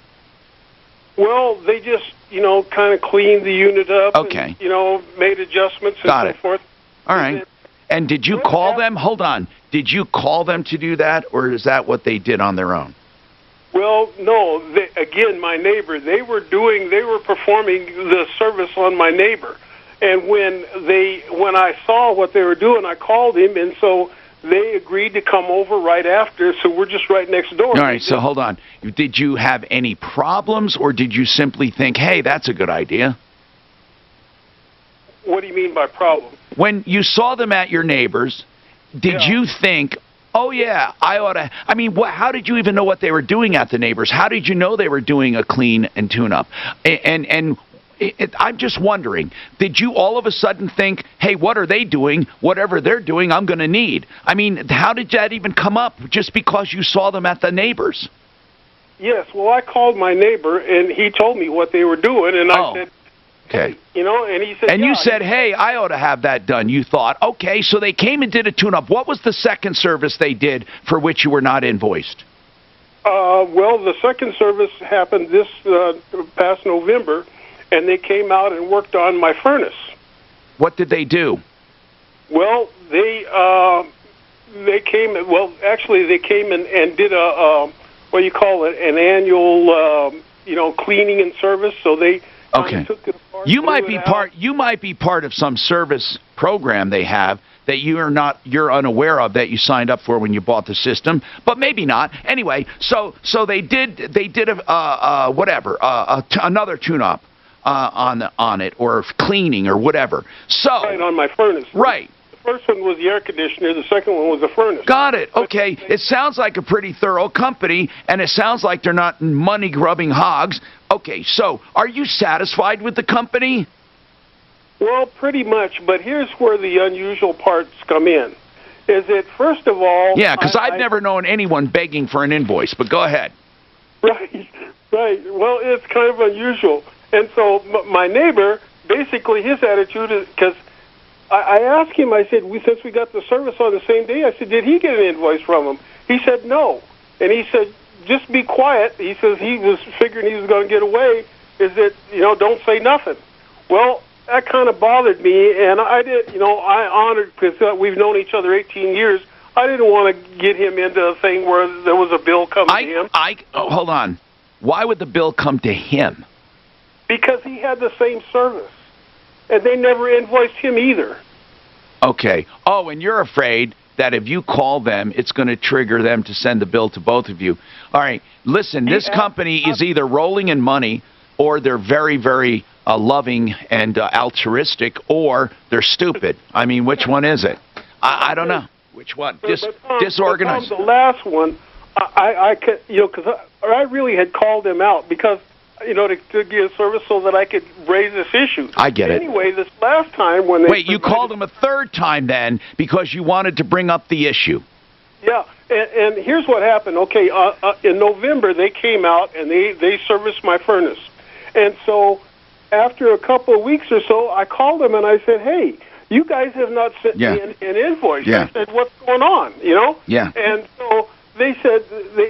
Well, they just, kind of cleaned the unit up. Okay. And, made adjustments and so forth. All right. And did you call them? Hold on. Did you call them to do that, or is that what they did on their own? Well, no. Again, my neighbor, they were performing the service on my neighbor. And when I saw what they were doing, I called him, and so they agreed to come over right after, so we're just right next door. All right, so hold on. Did you have any problems, or did you simply think, hey, that's a good idea? What do you mean by problem? When you saw them at your neighbor's, did you think, oh, yeah, I ought to... I mean, how did you even know what they were doing at the neighbor's? How did you know they were doing a clean and tune-up? I'm just wondering, did you all of a sudden think, hey, what are they doing? Whatever they're doing, I'm going to need. I mean, how did that even come up just because you saw them at the neighbor's? Yes, well, I called my neighbor, and he told me what they were doing, and I said... Okay. And he said... And you said, hey, I ought to have that done. You thought, okay, so they came and did a tune-up. What was the second service they did for which you were not invoiced? Well, the second service happened this past November, and they came out and worked on my furnace. What did they do? Well, they came... Well, actually, they came and did an annual, cleaning and service. So they Okay. You might be part. You might be part of some service program they have that you're unaware of that you signed up for when you bought the system, but maybe not. Anyway, so they did another tune-up on it, or cleaning or whatever. So right on my furnace. Right. The first one was the air conditioner. The second one was the furnace. Got it. Okay. It sounds like a pretty thorough company, and it sounds like they're not money-grubbing hogs. Okay, so are you satisfied with the company? Well, pretty much, but here's where the unusual parts come in. Is that, first of all... Yeah, because I've never known anyone begging for an invoice, but go ahead. Right. Well, it's kind of unusual. And so my neighbor, basically his attitude is... Because I asked him, I said, since we got the service on the same day, I said, did he get an invoice from him? He said no. And he said, just be quiet. He says he was figuring he was going to get away. Is that, don't say nothing. Well... That kind of bothered me, and I I honored, because we've known each other 18 years, I didn't want to get him into a thing where there was a bill coming to him. Hold on. Why would the bill come to him? Because he had the same service, and they never invoiced him either. Okay. Oh, and you're afraid that if you call them, it's going to trigger them to send the bill to both of you. All right. Listen, this company is either rolling in money, or they're very, very... loving and altruistic, or they're stupid. I mean, which one is it? I don't know. Which one? Disorganized. The last one, I could, because I really had called them out because, to give service so that I could raise this issue. I get it. Anyway, this last time when they... Wait, you called them a third time then because you wanted to bring up the issue. Yeah, and here's what happened. Okay, in November, they came out and they serviced my furnace. And so... After a couple of weeks or so, I called them and I said, hey, you guys have not sent me an invoice. Yeah. I said, what's going on, Yeah. And so they said,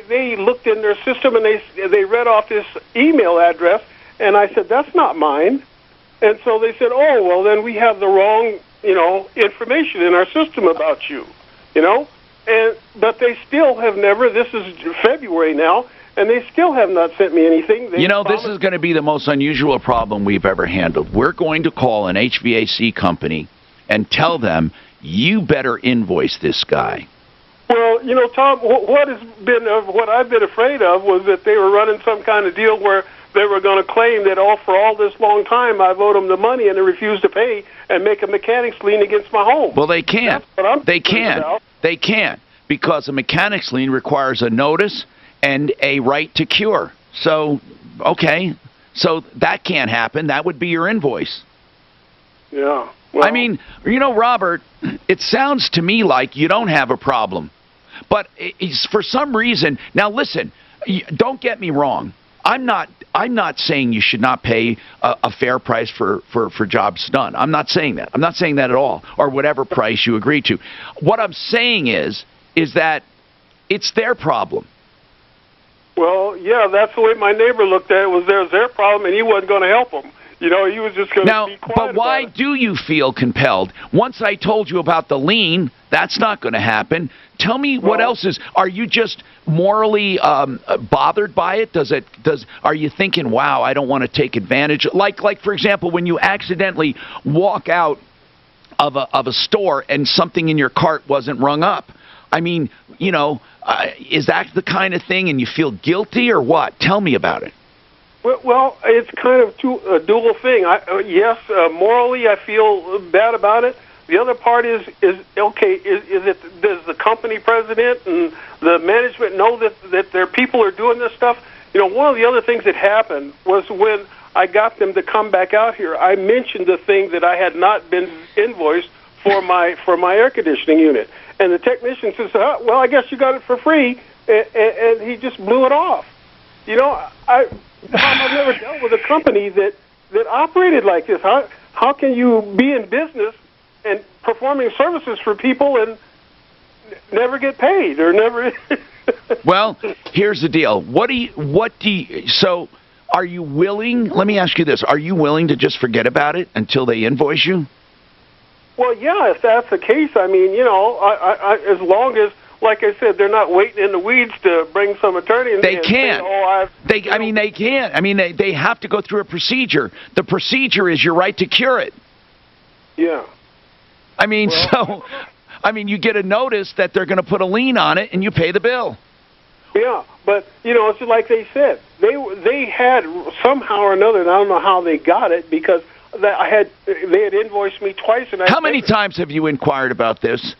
they looked in their system and they read off this email address, and I said, that's not mine. And so they said, oh, well, then we have the wrong, information in our system about you, but they still have never, this is February now, and they still have not sent me anything. This is going to be the most unusual problem we've ever handled. We're going to call an HVAC company and tell them, you better invoice this guy. Well, Tom, what I've been afraid of was that they were running some kind of deal where they were going to claim that for all this long time I've owed them the money and they refused to pay and make a mechanics lien against my home. Well, they can't. That's what I'm they can't. About. They can't, because a mechanics lien requires a notice and a right to cure. So, okay. So that can't happen. That would be your invoice. Yeah. Well, I mean, Robert, it sounds to me like you don't have a problem. But for some reason, now listen, don't get me wrong. I'm not saying you should not pay a fair price for jobs done. I'm not saying that. I'm not saying that at all, or whatever price you agree to. What I'm saying is that it's their problem. Well, yeah, that's the way my neighbor looked at it. Was their problem, and he wasn't going to help them. He was just going to be quiet. But why do you feel compelled? Once I told you about the lien, that's not going to happen. Tell me what else is. Are you just morally bothered by it? Are you thinking, wow, I don't want to take advantage? Like for example, when you accidentally walk out of a store and something in your cart wasn't rung up. I mean, is that the kind of thing, and you feel guilty or what? Tell me about it. Well, it's kind of a dual thing. Yes, morally I feel bad about it. The other part is okay, does the company president and the management know that their people are doing this stuff? One of the other things that happened was when I got them to come back out here, I mentioned the thing that I had not been invoiced for my air conditioning unit. And the technician says, well, I guess you got it for free, and he just blew it off. I've never dealt with a company that operated like this. How can you be in business and performing services for people and never get paid or never? Well, here's the deal. So are you willing? Let me ask you this: are you willing to just forget about it until they invoice you? Well, yeah, if that's the case, I mean, I as long as like I said, they're not waiting in the weeds to bring some attorney in. They can't. Say, they can't. I mean, they have to go through a procedure. The procedure is your right to cure it. Yeah. I mean, you get a notice that they're going to put a lien on it, and you pay the bill. Yeah, but it's like they said, they had somehow or another, and I don't know how they got it, because they had invoiced me twice. And how many times have you inquired about this,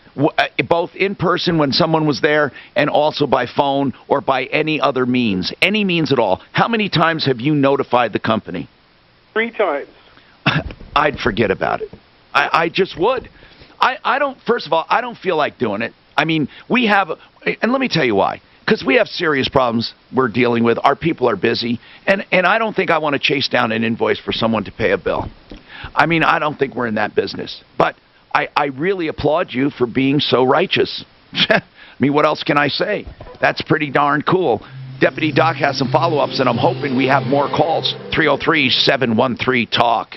both in person when someone was there, and also by phone or by any other means, any means at all? How many times have you notified the company? 3 times. I'd forget about it. I just would. I don't. First of all, I don't feel like doing it. I mean, we have, and let me tell you why. Because we have serious problems we're dealing with. Our people are busy, and I don't think I want to chase down an invoice for someone to pay a bill. I mean, I don't think we're in that business. But I really applaud you for being so righteous. I mean, what else can I say? That's pretty darn cool. Deputy Doc has some follow-ups, and I'm hoping we have more calls. 303-713-TALK.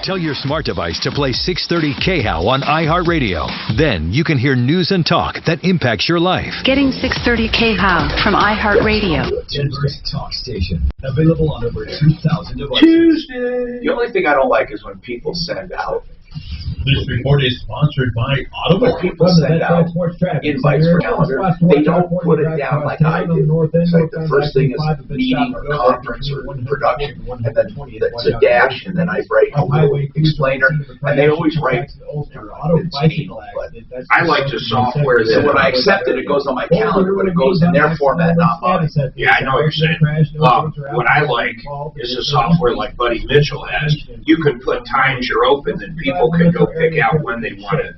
Tell your smart device to play 630 KHOW on iHeartRadio. Then you can hear news and talk that impacts your life. Getting 630 KHOW from iHeartRadio. Denver's talk station. Available on over 2,000 devices. Tuesday. The only thing I don't like is when people send out. This report is sponsored by Audible. When people send out invites for calendar, they don't put it down like I do. It's like the first thing is meeting or conference or production, and then it's a dash, and then I write a little explainer, and they always write. I like the software. So when I accept it, it goes on my calendar, but it goes in their format, not mine. Yeah, I know what you're saying. What I like is a software like Buddy Mitchell has. You can put times you're open, and people can go pick out when they want to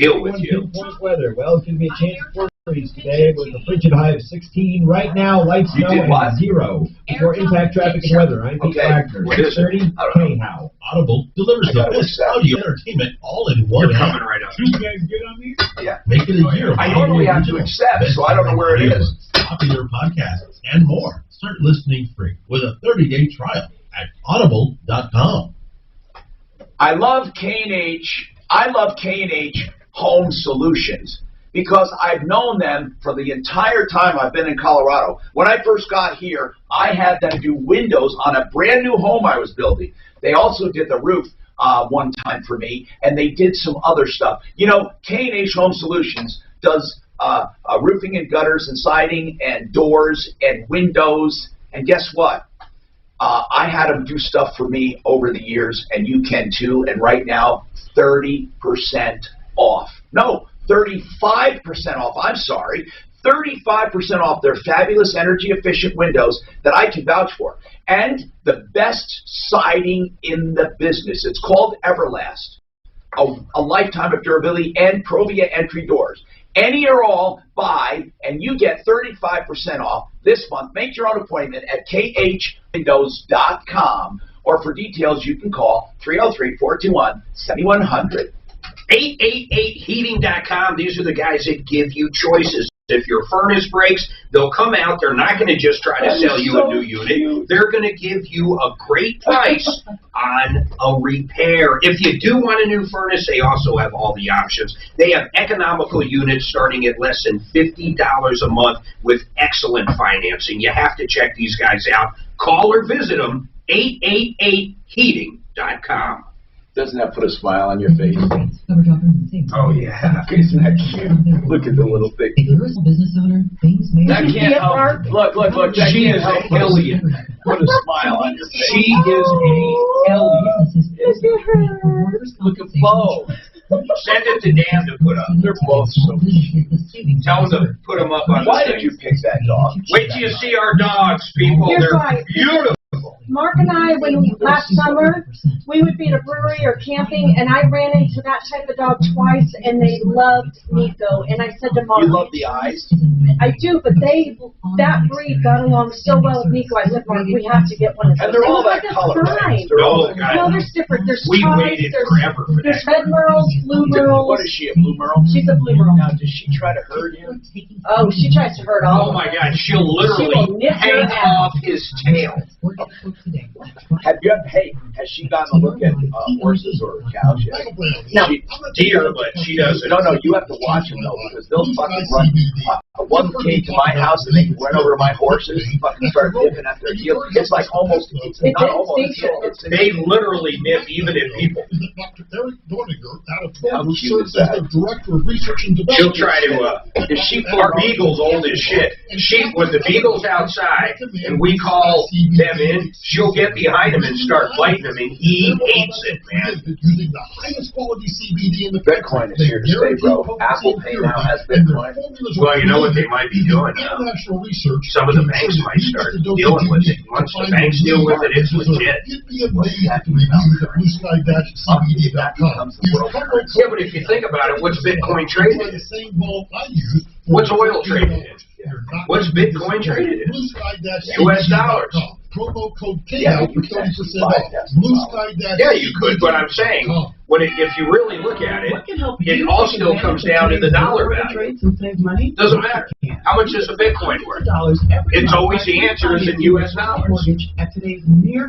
deal with you. Weather. Well, it's going to be a change of 40s today with a frigid high of 16. Right now, light snow and 0. For impact traffic and weather, I'm Pete Wagner. 630 KHOW. Audible delivers the best audio entertainment all in one You're app. coming right up. You guys get on these? Yeah. Make it a year. I normally have to accept, so I don't know where it is. Popular podcasts and more. Start listening free with a 30-day trial at audible.com. I love K&H Home Solutions because I've known them for the entire time I've been in Colorado. When I first got here, I had them do windows on a brand new home I was building. They also did the roof one time for me, and they did some other stuff. You know, K&H Home Solutions does roofing and gutters and siding and doors and windows, and guess what? I had them do stuff for me over the years, and you can too. And right now, 30% off. No, 35% off. I'm sorry. 35% off their fabulous energy-efficient windows that I can vouch for. And the best siding in the business. It's called Everlast. A lifetime of durability and Provia entry doors. Any or all, buy, and you get 35% off this month. Make your own appointment at khwindows.com, or for details, you can call 303-421-7100. 888heating.com. These are the guys that give you choices. If your furnace breaks, they'll come out. They're not going to just try to sell you a new unit. They're going to give you a great price on a repair. If you do want a new furnace, they also have all the options. They have economical units starting at less than $50 a month with excellent financing. You have to check these guys out. Call or visit them, 888heating.com. Doesn't that put a smile on your face? Oh, yeah. Isn't that cute? Look at the little thing. If you're a business owner, things may That can't help. Look. That She can't is help an alien. Put a smile on your face. She is a alien. Look at Bo. Send it to Dan to put up. They're both so cute. Tell them to put them up on Why the did stage. you pick that dog? Wait till you see our dogs, people. Here's They're why. beautiful. Mark and I, last summer, we would be at a brewery or camping, and I ran into that type of dog twice, and they loved Nico. And I said to Mark, You love the eyes? I do, but that breed got along so well with Nico. I said, Mark, we have to get one of those. And they're all It was that like a color, right? prime. They're all No, God. No, there's different. There's We ties, waited there's forever for there's that. red merles, blue merles. What is she, a blue merle? She's a blue merle. Now, does she try to hurt him? Oh, she tries to hurt all Oh of my us. God, she'll She will literally nip your hang ass. off his tail. Have you has she gotten a look at horses or cows yet? No. Deer, but she doesn't. No, you have to watch them though, because they'll fucking run. One came to my house and they run over to my horses and fucking start nipping at their heel. It's like almost, not almost, they literally nip even at people. Dr. Eric Dorninger out of How Florida cute serves is that? as the Director of Research and She'll Development. try to, our beagle's old as shit. When the beagle's outside and we call them in, she'll get behind him and start biting him, and he hates it, man. Using the highest quality CBD in the Bitcoin is here to stay, bro. Apple Pay now has Bitcoin. Well, you know what they might be doing now? Some of the banks might start dealing with it. Once the banks deal with it, it's legit. You'd be amazed at the reviews at bluesky-cbd.com. Yeah, but if you think about it, what's Bitcoin traded in? The same bulb I use. What's oil traded in? What's Bitcoin traded in? US dollars. Promo code KHOW for 30% off. Bluesky. Yeah, you could, but I'm saying, if you really look at it, it all still comes down to the dollar value. Doesn't matter. How much is a Bitcoin worth? It's always the answer is in US dollars. At today's near